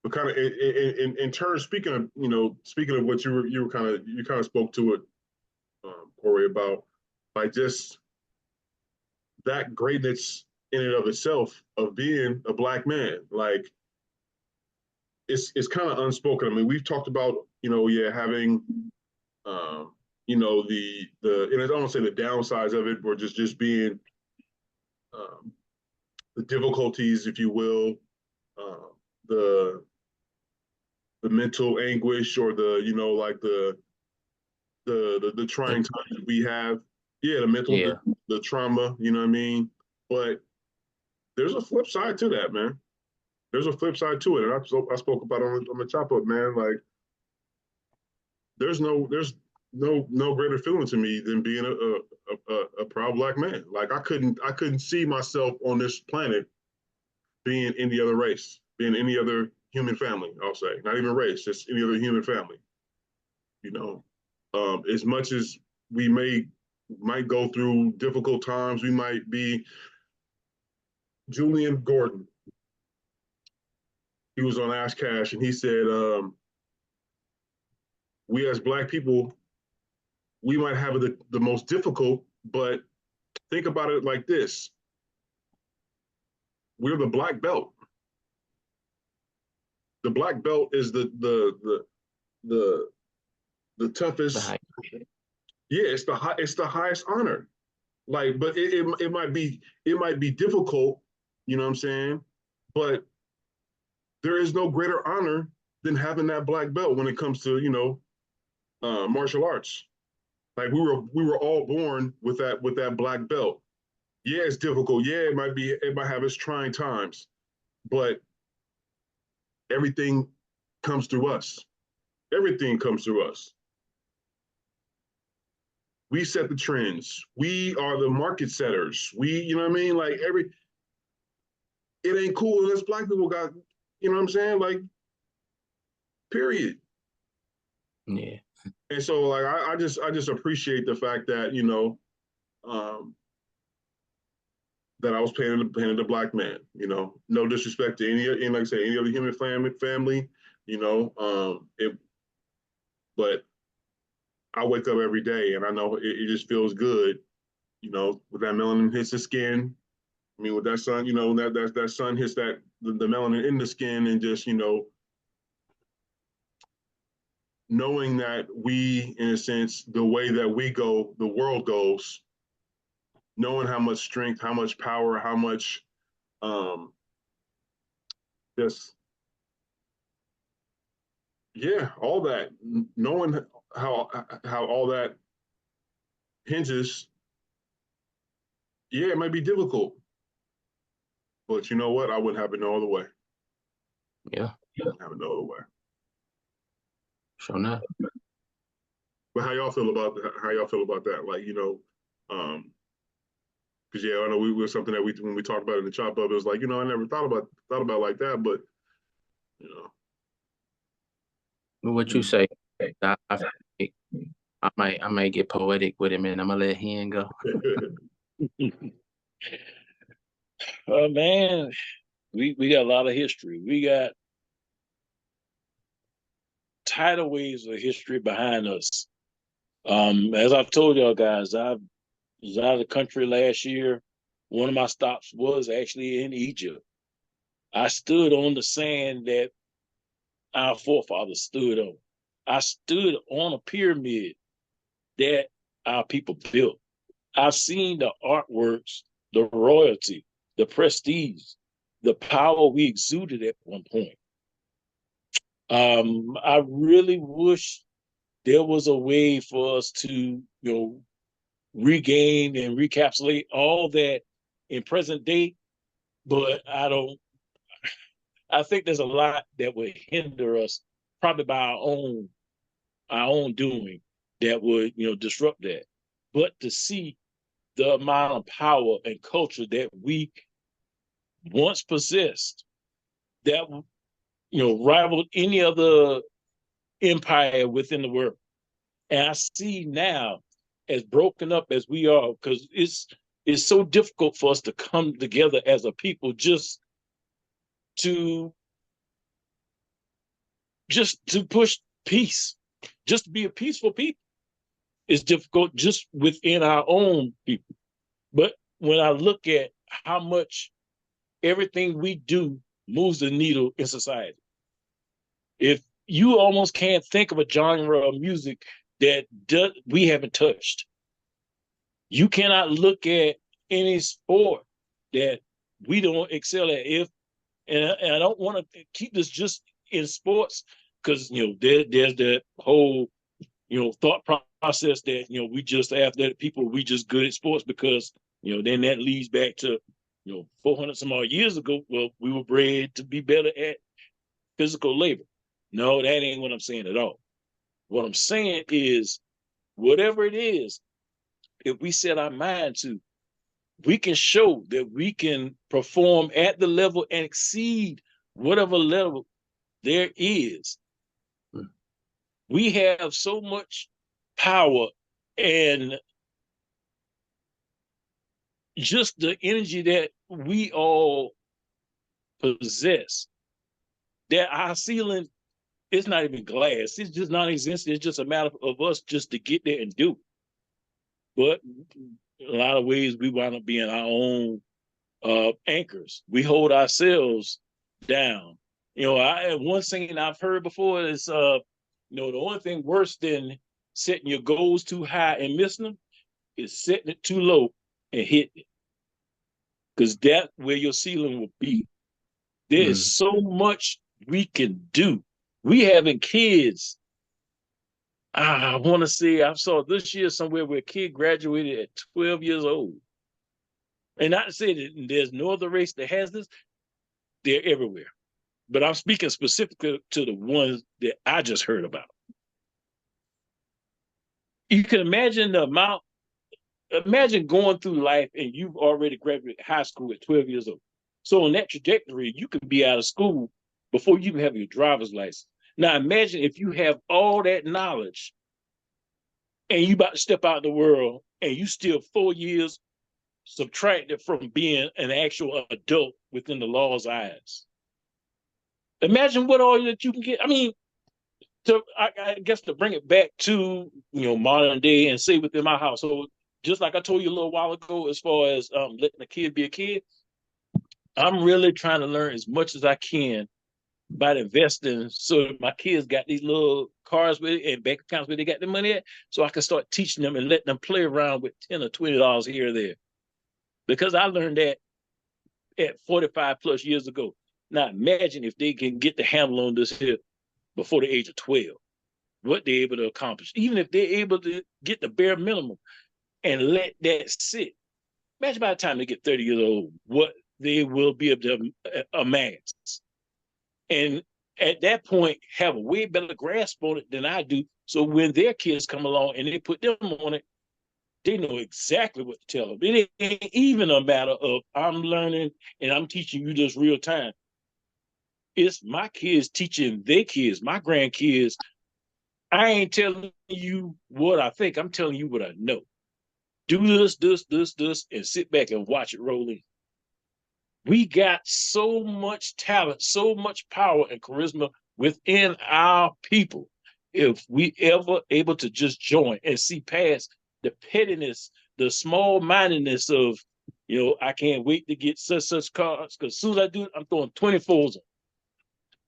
[SPEAKER 1] but kind of in turn, speaking of what you kind of spoke to it, Corey, about like just that greatness in and of itself of being a Black man. Like, it's kind of unspoken. I mean, we've talked about, you know, yeah, having you know, and I don't want to say the downsides of it, or just being the difficulties, if you will, uh, the mental anguish, or the, you know, like the trying times that we have. Yeah, the mental,
[SPEAKER 2] Yeah.
[SPEAKER 1] the trauma, you know what I mean? But there's a flip side to that, man. There's a flip side to it. And I spoke about it on the chop up, man. Like, there's no greater feeling to me than being a proud Black man. Like, I couldn't see myself on this planet being any other race, being any other human family, I'll say. Not even race, just any other human family. You know, as much as we might go through difficult times, we might be. Julian Gordon, he was on Ash Cash, and he said, we as Black people, we might have the most difficult, but think about it like this: we're the Black belt. The Black belt is the toughest. Yeah, it's the highest honor. Like, but it might be difficult, you know what I'm saying? But there is no greater honor than having that Black belt when it comes to, you know, martial arts. Like, we were all born with that Black belt. Yeah, it's difficult. Yeah, it might have its trying times, but everything comes through us. Everything comes through us. We set the trends. We are the market setters. You know what I mean? Like, it ain't cool unless Black people got, you know what I'm saying? Like, period.
[SPEAKER 2] Yeah.
[SPEAKER 1] And so, like, I just appreciate the fact that, you know, that I was painted a Black man. You know, no disrespect to any like I say, any other human family, you know. But I wake up every day and I know it just feels good, you know, with that melanin hits the skin. I mean, with that sun, you know, that sun hits the melanin in the skin, and just, you know, knowing that we, in a sense, the way that we go, the world goes, knowing how much strength, how much power, how much um just yeah, all that, knowing how all that hinges, yeah, it might be difficult, but you know what? I wouldn't have it no other way.
[SPEAKER 2] Yeah,
[SPEAKER 1] I wouldn't have it no other way.
[SPEAKER 2] sure enough.
[SPEAKER 1] But how y'all feel about that? How y'all feel about that? Like, you know, because yeah, I know we was something that when we talked about it in the chop up, it was like, you know, I never thought about like that, but you
[SPEAKER 2] What you say? I I might get poetic with him, and I'm gonna let him go.
[SPEAKER 1] know.
[SPEAKER 3] Man, we got a lot of history. We got tidal waves of history behind us. As I've told y'all guys, I was out of the country last year. One of my stops was actually in Egypt. I stood on the sand that our forefathers stood on. I stood on a pyramid that our people built. I've seen the artworks, the royalty, the prestige, the power we exuded at one point. I really wish there was a way for us to, regain and recapsulate all that in present day, but I think there's a lot that would hinder us, probably by our own doing, that would, disrupt that. But to see the amount of power and culture that we once possessed, that, rivaled any other empire within the world. And I see now, as broken up as we are, because it's so difficult for us to come together as a people to just to push peace, just to be a peaceful people. It's difficult just within our own people. But when I look at how much everything we do moves the needle in society, if you almost can't think of a genre of music that we haven't touched. You cannot look at any sport that we don't excel at. And I don't want to keep this just in sports, because there's that whole thought process that we just athletic people, we just good at sports, because then that leads back to 400 some odd years ago. Well, we were bred to be better at physical labor. No, that ain't what I'm saying at all. What I'm saying is, whatever it is, if we set our mind to, we can show that we can perform at the level and exceed whatever level there is. We have so much power and just the energy that we all possess, that our ceiling is not even glass. It's just non-existent. It's just a matter of us just to get there and do it. But a lot of ways we wind up being our own anchors. We hold ourselves down. One thing I've heard before is, the only thing worse than setting your goals too high and missing them is setting it too low and hitting it. Because that's where your ceiling will be. There is so much we can do. We having kids. I want to say, I saw this year somewhere where a kid graduated at 12 years old. And not to say that there's no other race that has this, they're everywhere. But I'm speaking specifically to the ones that I just heard about. You can imagine the amount, imagine going through life and you've already graduated high school at 12 years old. So on that trajectory, you could be out of school before you even have your driver's license. Now imagine if you have all that knowledge and you about to step out in the world and you still 4 years subtracted from being an actual adult within the law's eyes. Imagine what all that you can get. I mean, I guess to bring it back to modern day and say within my household, just like I told you a little while ago, as far as letting a kid be a kid, I'm really trying to learn as much as I can by investing, so that my kids got these little cars with and bank accounts where they got the money at, so I can start teaching them and letting them play around with $10 or $20 here or there. Because I learned that at 45 plus years ago. Now imagine if they can get the handle on this here before the age of 12, what they're able to accomplish. Even if they're able to get the bare minimum and let that sit. Imagine by the time they get 30 years old, what they will be able to amass. And at that point, have a way better grasp on it than I do. So when their kids come along and they put them on it, they know exactly what to tell them. It ain't even a matter of I'm learning and I'm teaching you this real time. It's my kids teaching their kids, my grandkids. I ain't telling you what I think. I'm telling you what I know. Do this, and sit back and watch it roll in. We got so much talent, so much power and charisma within our people. If we ever able to just join and see past the pettiness, the small-mindedness of, I can't wait to get such cars, because as soon as I do it, I'm throwing 24s on.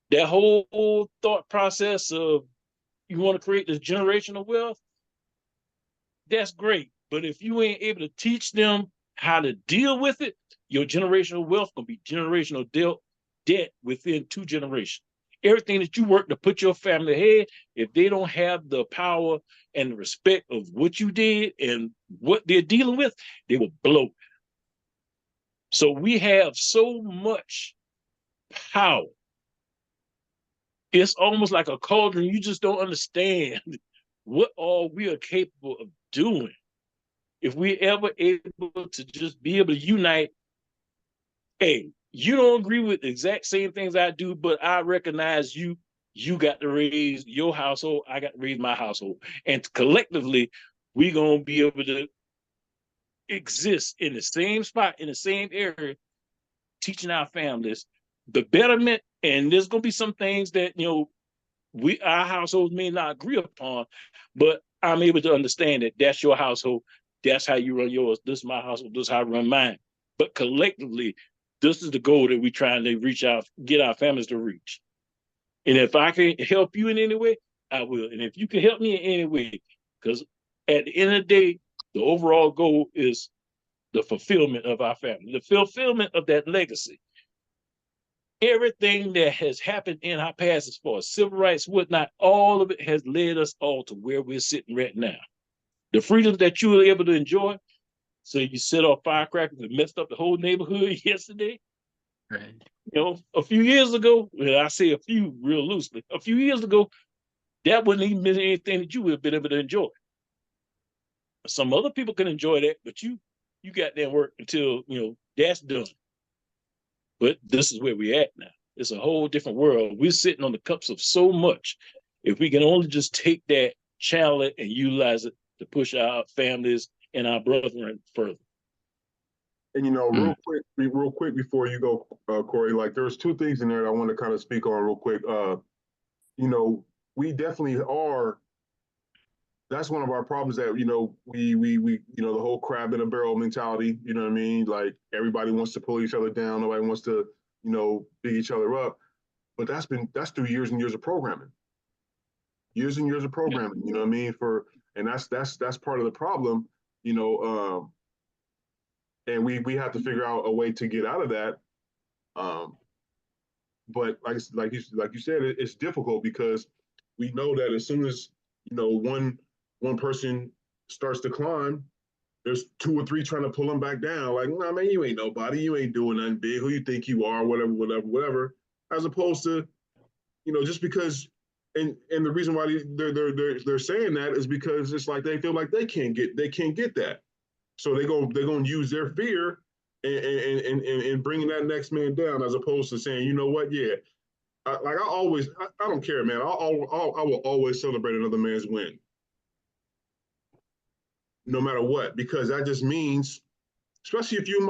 [SPEAKER 3] That whole thought process of you want to create this generational wealth, that's great. But if you ain't able to teach them how to deal with it, your generational wealth gonna be generational debt within 2 generations. Everything that you work to put your family ahead, if they don't have the power and the respect of what you did and what they're dealing with, they will blow. So we have so much power. It's almost like a cauldron. You just don't understand what all we are capable of doing. If we're ever able to just be able to unite, hey, you don't agree with the exact same things I do, but I recognize you got to raise your household, I got to raise my household. And collectively, we're going to be able to exist in the same spot, in the same area, teaching our families the betterment. And there's going to be some things that, our households may not agree upon, but I'm able to understand that that's your household. That's how you run yours. This is my household. This is how I run mine. But collectively, this is the goal that we're trying to reach out, get our families to reach. And if I can help you in any way, I will. And if you can help me in any way, because at the end of the day, the overall goal is the fulfillment of our family, the fulfillment of that legacy. Everything that has happened in our past as far as civil rights, whatnot, all of it has led us all to where we're sitting right now. The freedoms that you were able to enjoy, so you set off firecrackers and messed up the whole neighborhood yesterday.
[SPEAKER 2] Right.
[SPEAKER 3] A few years ago, well, I say a few real loosely, a few years ago, that wouldn't even been anything that you would have been able to enjoy. Some other people can enjoy that, but you got that work until, that's done. But this is where we're at now. It's a whole different world. We're sitting on the cups of so much. If we can only just take that, channel it, and utilize it to push our families and our brethren further.
[SPEAKER 1] And real quick before you go, Corey, like there's 2 things in there that I want to kind of speak on real quick. We definitely are. That's one of our problems that we the whole crab in a barrel mentality. You know what I mean? Like everybody wants to pull each other down. Nobody wants to big each other up. But that's through years and years of programming. Years and years of programming. You know what I mean? And that's part of the problem. And we have to figure out a way to get out of that. But like you said, it's difficult because we know that as soon as one person starts to climb, there's 2 or 3 trying to pull them back down. Like, nah, man, you ain't nobody. You ain't doing nothing big. Who you think you are? Whatever. As opposed to, just because. And the reason why they're saying that is because it's like they feel like they can't get that. So they're gonna use their fear and bringing that next man down, as opposed to saying, you know what, yeah, I don't care, man. I will always celebrate another man's win, no matter what, because that just means, especially if you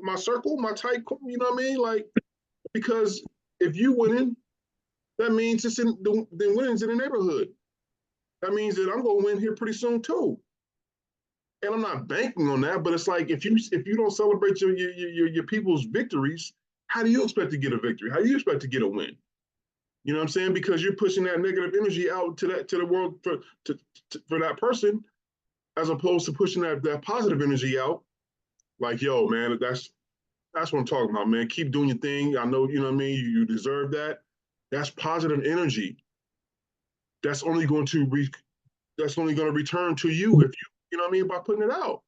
[SPEAKER 1] my circle, my tight, you know what I mean, like Because if you winning, that means it's in the winning's in the neighborhood. That means that I'm gonna win here pretty soon too. And I'm not banking on that, but it's like if you don't celebrate your people's victories, how do you expect to get a victory? How do you expect to get a win? You know what I'm saying? Because you're pushing that negative energy out to the world for that person, as opposed to pushing that positive energy out. Like, yo, man, that's what I'm talking about, man. Keep doing your thing. I know, you know what I mean. You deserve that. That's positive energy. That's only going to return to you if you know what I mean, by putting it out.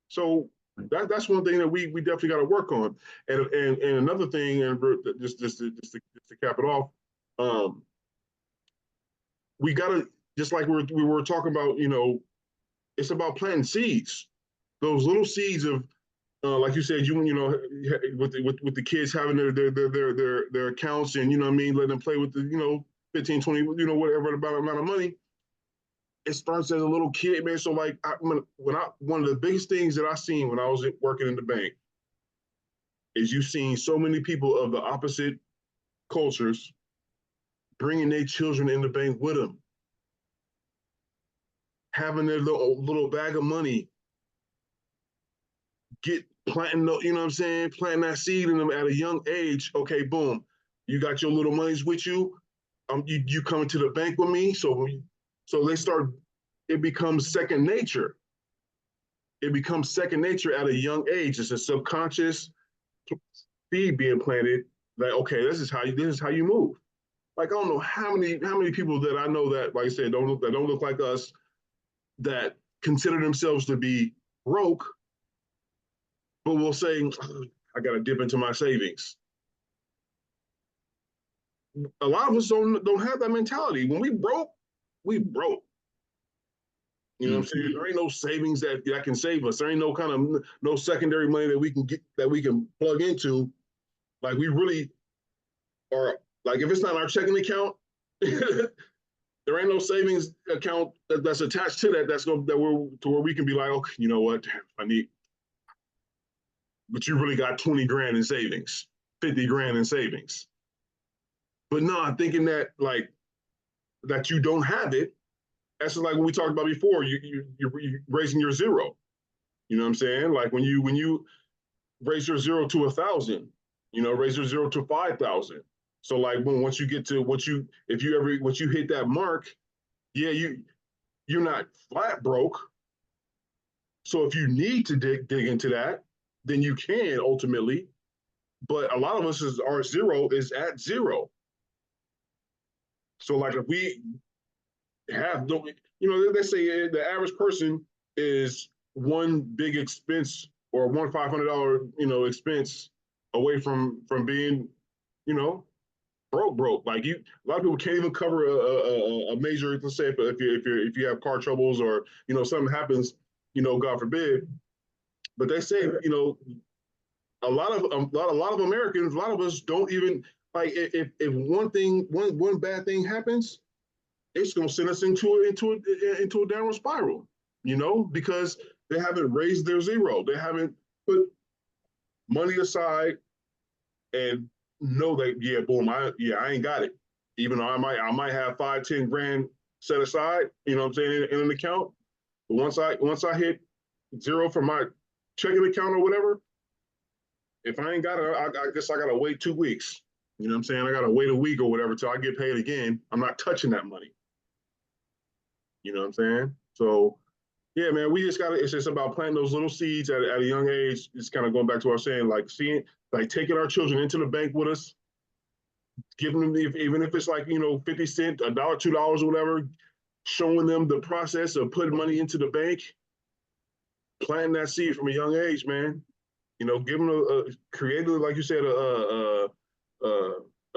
[SPEAKER 1] So that's one thing that we definitely got to work on. And another thing, and just to cap it off, we got to, just like we were talking about, you know, it's about planting seeds. Those little seeds of, like you said, you know, with the kids having their accounts, and you know what I mean, let them play with the, you know, 15, 20, you know, whatever amount of money. It starts as a little kid, man. So like one of the biggest things that I seen when I was working in the bank is you seen so many people of the opposite cultures bringing their children in the bank with them, having their little bag of money, planting, you know what I'm saying, planting that seed in them at a young age. Okay, boom, you got your little monies with you. You coming to the bank with me, so they start. It becomes second nature. It becomes second nature at a young age. It's a subconscious seed being planted. Like, okay, this is how you move. Like, I don't know how many people that I know that, like I said, don't look like us, that consider themselves to be broke, but will say, I got to dip into my savings. A lot of us don't have that mentality. When we broke, we broke. You know what I'm saying? There ain't no savings that can save us. There ain't no secondary money that we can get, that we can plug into. Like, we really are, like, if it's not our checking account, there ain't no savings account that's attached to that where we can be like, okay, you know what, I need, but you really got 20 grand in savings, 50 grand in savings. But no, I'm thinking that, like, that you don't have it. That's just like what we talked about before. You're raising your zero. You know what I'm saying? Like when you raise your zero to 1,000, you know, raise your zero to 5,000. So like once you hit that mark, yeah, you're not flat broke. So if you need to dig into that, then you can ultimately. But a lot of us our zero is at zero. So like if we have, you know, they say the average person is one big expense or one $500, you know, expense away from being, you know, broke. Like a lot of people can't even cover a major, let's say if you have car troubles, or you know something happens, you know, God forbid. But they say, you know, a lot of Americans, a lot of us don't even, like, if one bad thing happens, it's going to send us into a downward spiral, you know, because they haven't raised their zero. They haven't put money aside and know that, yeah, boom, I ain't got it. Even though I might have 5-10 grand set aside, you know what I'm saying, in an account. But once I hit zero for my checking account or whatever, if I ain't got it, I guess I gotta wait 2 weeks. You know what I'm saying? I gotta wait a week or whatever till I get paid again. I'm not touching that money. You know what I'm saying? So yeah, man, it's just about planting those little seeds at a young age. It's kind of going back to what I was saying, like taking our children into the bank with us, giving them, even if it's like, you know, 50 cents, $1, $2 or whatever, showing them the process of putting money into the bank, planting that seed from a young age, man. You know, give them create, like you said, a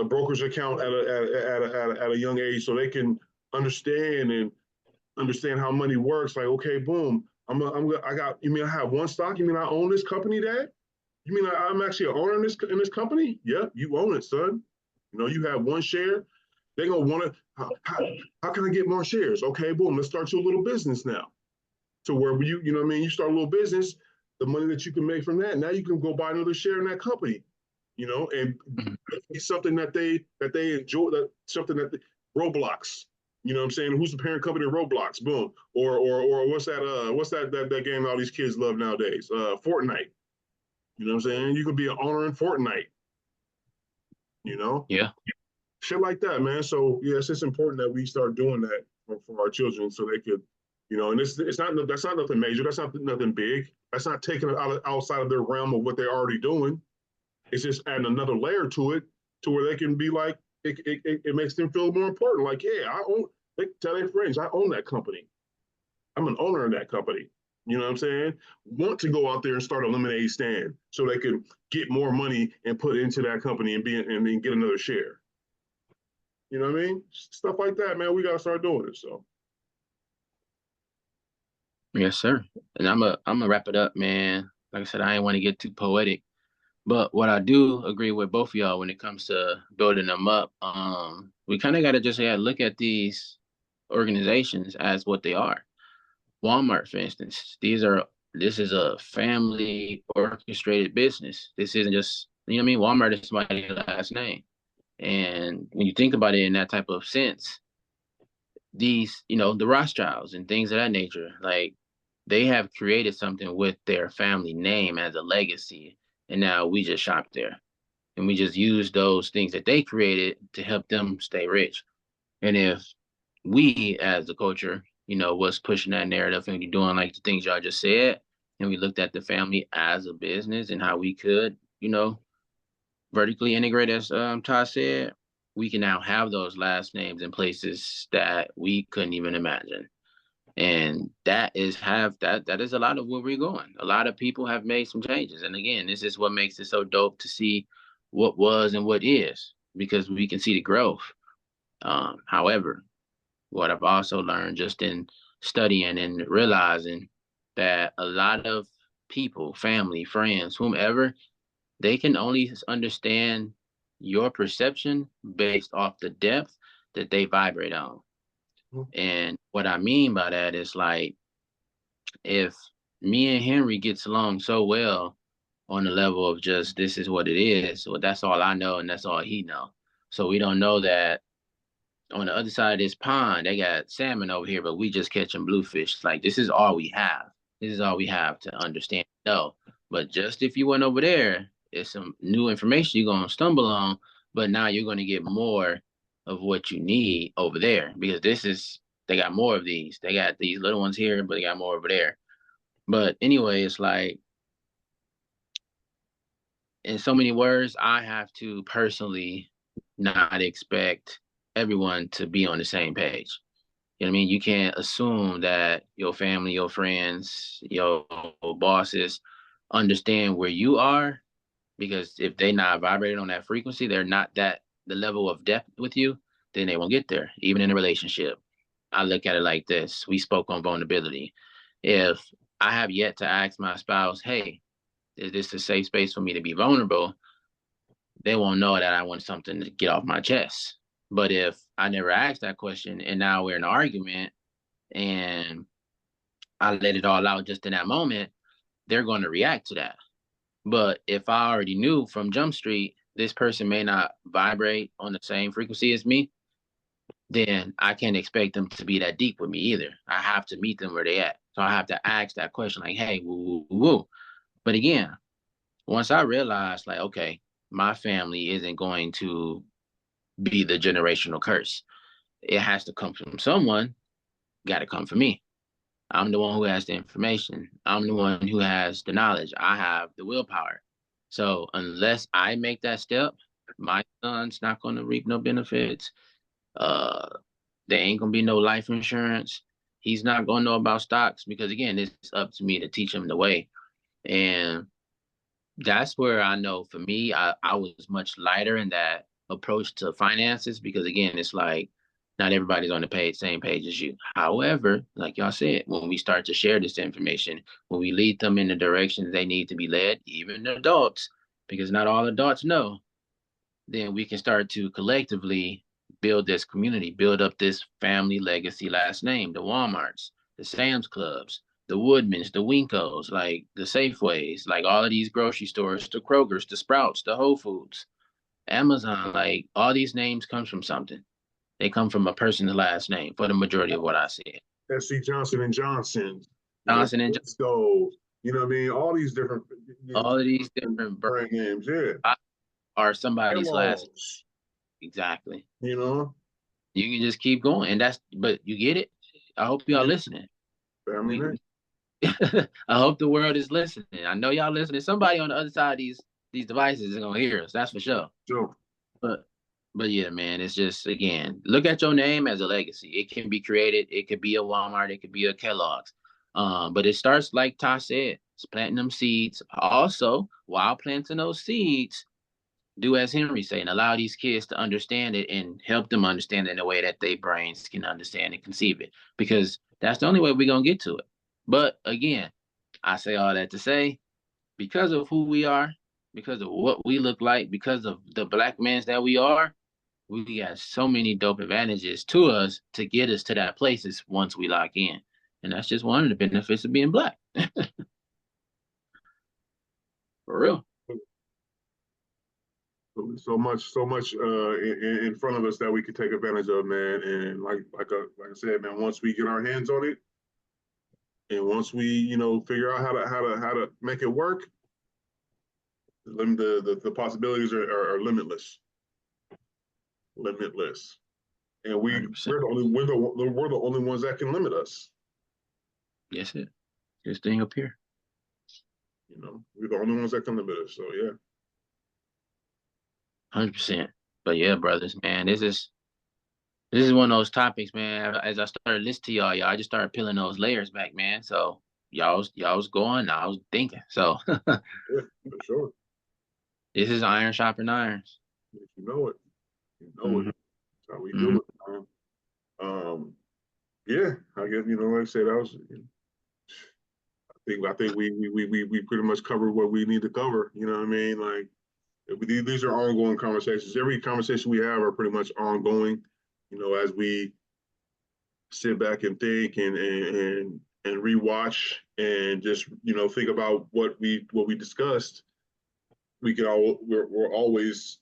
[SPEAKER 1] brokerage account at a young age, so they can understand how money works. Like, okay, boom, you mean I have one stock? You mean I own this company, Dad? You mean I'm actually an owner in this company? Yeah, you own it, son. You know, you have one share. They're gonna want to. How can I get more shares? Okay, boom, let's start your little business now. To where you know what I mean, you start a little business, the money that you can make from that, now you can go buy another share in that company. you know, and
[SPEAKER 2] Mhm.
[SPEAKER 1] it's something that they enjoy, that something that Roblox. You know what I'm saying? Who's the parent company of Roblox? Boom. Or what's that game all these kids love nowadays? Fortnite. You know what I'm saying? You could be an owner in Fortnite, you know?
[SPEAKER 2] Yeah.
[SPEAKER 1] Shit like that, man. So yes, it's important that we start doing that for our children so they could, you know, and it's not that's not nothing major, that's not nothing big. That's not taking it outside of their realm of what they're already doing. It's just adding another layer to it to where they can be like, it makes them feel more important. Like, yeah, I own, they tell their friends, I own that company. I'm an owner of that company. You know what I'm saying? Want to go out there and start a lemonade stand so they can get more money and put into that company and then get another share. You know what I mean? Stuff like that, man. We gotta start doing it. So
[SPEAKER 2] Yes, sir. And I'm gonna wrap it up, man. Like I said, I ain't want to get too poetic, but what I do agree with both of y'all when it comes to building them up. We kind of got to just look at these organizations as what they are. Walmart, for instance, this is a family orchestrated business. This isn't just, you know what I mean? Walmart is somebody's last name. And when you think about it in that type of sense, these, the Rothschilds and things of that nature, like they have created something with their family name as a legacy. And now we just shop there and we just use those things that they created to help them stay rich. And if we as the culture, was pushing that narrative and doing like the things y'all just said, and we looked at the family as a business and how we could, vertically integrate, as Todd said, we can now have those last names in places that we couldn't even imagine. And that is a lot of where we're going. A lot of people have made some changes. And again, this is what makes it so dope to see what was and what is, because we can see the growth. However, what I've also learned just in studying and realizing that a lot of people, family, friends, whomever, they can only understand your perception based off the depth that they vibrate on. And what I mean by that is like, if me and Henry gets along so well on the level of just this is what it is, well, that's all I know and that's all he know. So we don't know that on the other side of this pond, they got salmon over here, but we just catching bluefish. Like this is all we have. This is all we have to understand. No, but just if you went over there, it's some new information you're gonna stumble on. But now you're gonna get more of what you need over there because they got more of these. They got these little ones here, but they got more over there. But anyway, it's like in so many words, I have to personally not expect everyone to be on the same page. You know what I mean? You can't assume that your family, your friends, your bosses understand where you are, because if they not vibrating on that frequency, they're not that the level of depth with you, then they won't get there, even in a relationship. I look at it like this. We spoke on vulnerability. If I have yet to ask my spouse, hey, is this a safe space for me to be vulnerable? They won't know that I want something to get off my chest. But if I never asked that question and now we're in an argument and I let it all out just in that moment, they're going to react to that. But if I already knew from Jump Street, this person may not vibrate on the same frequency as me, then I can't expect them to be that deep with me either. I have to meet them where they at. So I have to ask that question like, hey, woo, woo, woo. But again, once I realized like, okay, my family isn't going to be the generational curse. It has to come from someone, got to come from me. I'm the one who has the information. I'm the one who has the knowledge. I have the willpower. So unless I make that step, my son's not going to reap no benefits. Uh, there ain't going to be no life insurance. He's not going to know about stocks because, again, it's up to me to teach him the way. And that's where I know for me, I was much lighter in that approach to finances because, again, it's like not everybody's on the same page as you. However, like y'all said, when we start to share this information, when we lead them in the directions they need to be led, even adults, because not all adults know, then we can start to collectively build this community, build up this family legacy last name, the Walmarts, the Sam's Clubs, the Woodmans, the Winkos, like the Safeways, like all of these grocery stores, the Krogers, the Sprouts, the Whole Foods, Amazon, like all these names comes from something. They come from a person's last name for the majority of what I said.
[SPEAKER 1] SC Johnson and Johnson,
[SPEAKER 2] Johnson and
[SPEAKER 1] Cisco, you know what I mean? All these different
[SPEAKER 2] all of these different
[SPEAKER 1] brand names, yeah.
[SPEAKER 2] are somebody's last.
[SPEAKER 1] Kellogg's,
[SPEAKER 2] Exactly.
[SPEAKER 1] you know,
[SPEAKER 2] You can just keep going, and but you get it. I hope y'all listening.
[SPEAKER 1] family name.
[SPEAKER 2] I hope the world is listening. I know y'all listening. Somebody on the other side of these devices is gonna hear us. That's for sure.
[SPEAKER 1] Sure.
[SPEAKER 2] But yeah, man, it's just, again, look at your name as a legacy. It can be created. It could be a Walmart. It could be a Kellogg's. But it starts like Ty said. It's planting them seeds. Also, while planting those seeds, do as Henry said, and allow these kids to understand it and help them understand it in a way that their brains can understand and conceive it. Because that's the only way we're gonna get to it. But again, I say all that to say, because of who we are, because of what we look like, because of the black men that we are, we got so many dope advantages to us to get us to that places once we lock in. And that's just one of the benefits of being black. For real.
[SPEAKER 1] So much in front of us that we could take advantage of, man. And like I said, man, once we get our hands on it, and once we, you know, figure out how to make it work, the possibilities are limitless. Limitless. And we're
[SPEAKER 2] 100%.
[SPEAKER 1] we're the only ones that can limit us.
[SPEAKER 2] Yes, it. This thing up here.
[SPEAKER 1] You know, we're the only ones that can limit us. So yeah.
[SPEAKER 2] 100%. But yeah, brothers, man, this is one of those topics, man. As I started listening to y'all, I just started peeling those layers back, man. So y'all was going, I was thinking. So
[SPEAKER 1] Yeah, for sure.
[SPEAKER 2] this is iron sharpening irons.
[SPEAKER 1] If you know it. You know
[SPEAKER 2] Mhm.
[SPEAKER 1] it. That's how we do it, man. Yeah, I guess, you know, like I said, I think we pretty much covered what we need to cover. You know what I mean? Like, these are ongoing conversations. Every conversation we have are pretty much ongoing. You know, as we sit back and think and rewatch and just, you know, think about what we discussed, we're always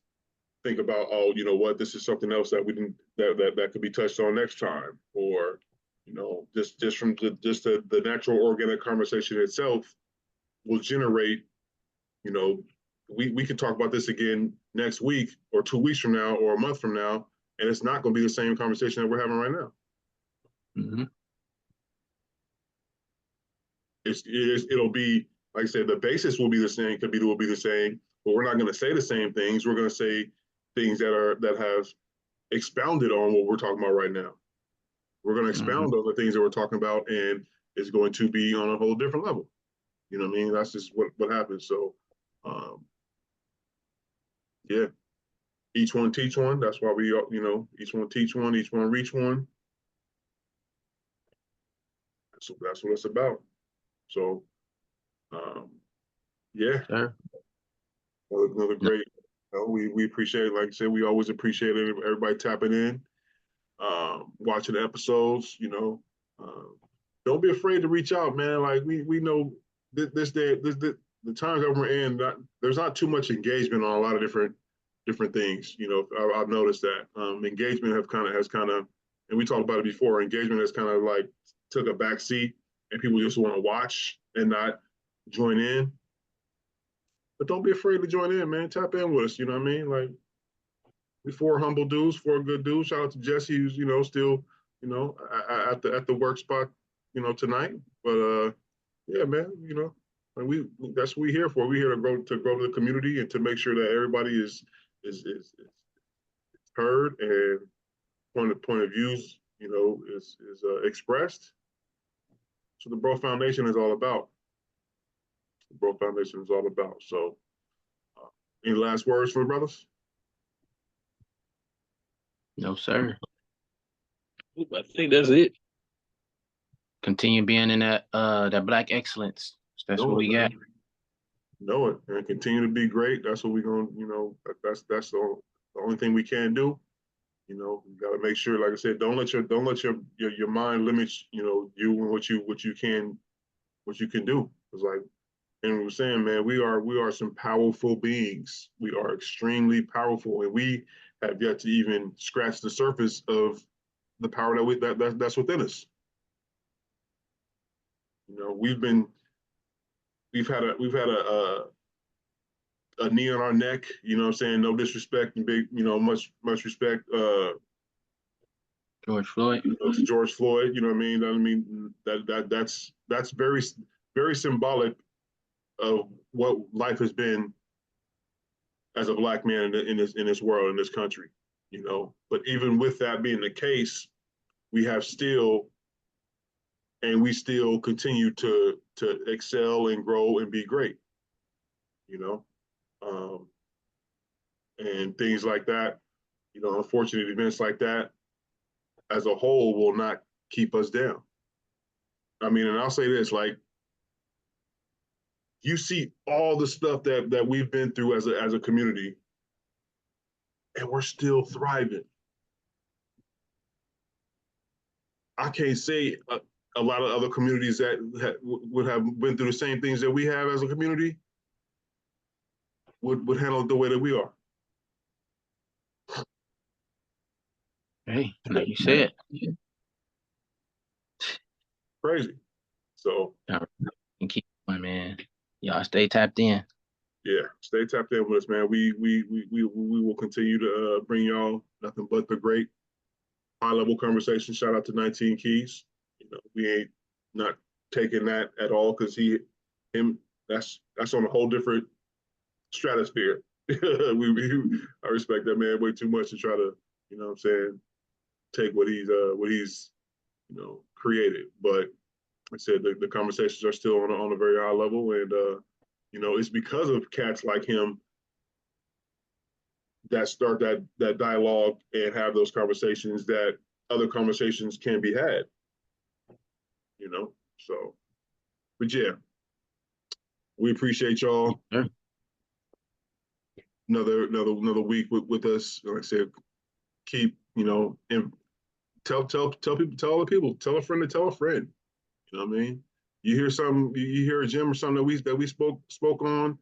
[SPEAKER 1] think about, oh, you know what, this is something else that we didn't that could be touched on next time, or, you know, just from the natural organic conversation itself will generate, you know, we could talk about this again next week or 2 weeks from now or a month from now, and it's not going to be the same conversation that we're having right now.
[SPEAKER 2] Mm-hmm.
[SPEAKER 1] It'll be, like I said, the basis will be the same, will be the same, but we're not going to say the same things. We're going to say things that have expounded on what we're talking about right now. We're going to expound on the things that we're talking about, and it's going to be on a whole different level. You know what I mean? That's just what happens. So, yeah, each one teach one. That's why we, you know, each one teach one, each one reach one. So that's what it's about. So, yeah,
[SPEAKER 2] Sure.
[SPEAKER 1] another great. You know, we appreciate it. Like I said, we always appreciate everybody tapping in, watching the episodes. You know, don't be afraid to reach out, man. Like we know this day, the times that we're in, there's not too much engagement on a lot of different things. You know, I've noticed that engagement has kind of, and we talked about it before. Engagement has kind of like took a back seat, and people just want to watch and not join in. But don't be afraid to join in, man. Tap in with us. You know what I mean? Like, we four humble dudes, four good dudes. Shout out to Jesse, who's, you know, still, you know, at the work spot, you know, tonight. But yeah, man, you know, and that's what we're here for. We're here to grow the community and to make sure that everybody is heard, and point of views, you know, is expressed. So the Bro Foundation is all about. The Bro Foundation is all about. So, any last words for the brothers?
[SPEAKER 2] No, sir.
[SPEAKER 3] I think that's it.
[SPEAKER 2] Continue being in that black excellence. That's what we got.
[SPEAKER 1] Know it and continue to be great. That's what we're gonna, you know, that's the only thing we can do. You know, you got to make sure, like I said, don't let your mind limit, you know, you and what you can what you can do. It's like, and we're saying, man, we are some powerful beings. We are extremely powerful, and we have yet to even scratch the surface of the power that's within us. You know, we've had a knee on our neck. You know what I'm saying? No disrespect and big, you know, much respect.
[SPEAKER 2] George Floyd.
[SPEAKER 1] To George Floyd. You know what I mean? That's very symbolic of what life has been as a Black man in this world, in this country. You know, but even with that being the case, we still continue to excel and grow and be great. You know, and things like that. You know, unfortunate events like that, as a whole, will not keep us down. I mean, and I'll say this, like, you see all the stuff that we've been through as a community, and we're still thriving. I can't say a lot of other communities that would have been through the same things that we have as a community would handle it the way that we are.
[SPEAKER 2] Hey, like you said.
[SPEAKER 1] Crazy. So
[SPEAKER 2] And keep going, man. Y'all stay tapped in.
[SPEAKER 1] yeah, stay tapped in with us, man. We will continue to bring y'all nothing but the great high level conversation. Shout out to 19 Keys. You know, we ain't not taking that at all because that's on a whole different stratosphere. I respect that man way too much to try to, you know what I'm saying, take what he's you know, created. But like I said, the conversations are still on a very high level, and you know, it's because of cats like him that start that dialogue and have those conversations that other conversations can be had. You know, so, but yeah, we appreciate y'all.
[SPEAKER 2] Sure.
[SPEAKER 1] Another week with us. Like I said, keep, you know, and tell people, tell other people, tell a friend to tell a friend. You know what I mean? You hear something, you hear a gym or something that we spoke on.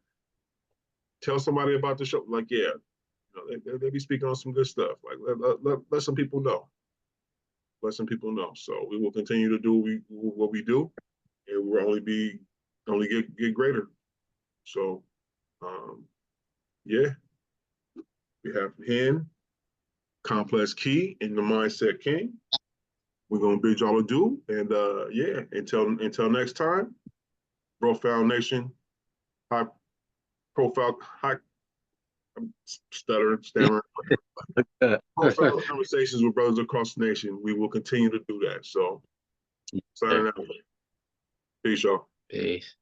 [SPEAKER 1] Tell somebody about the show. Like, yeah, you know, they be speaking on some good stuff. Like, let some people know. Let some people know. So we will continue to do what we do, and we'll only get greater. So, yeah, we have Hen, Complex Key, and the Mindset King. We're gonna bid y'all adieu, and yeah, until next time, Bro Foundation, high profile, high, I'm stuttering, stammering. Profile conversations with brothers across the nation. We will continue to do that. So, signing out. Peace, y'all.
[SPEAKER 2] Peace.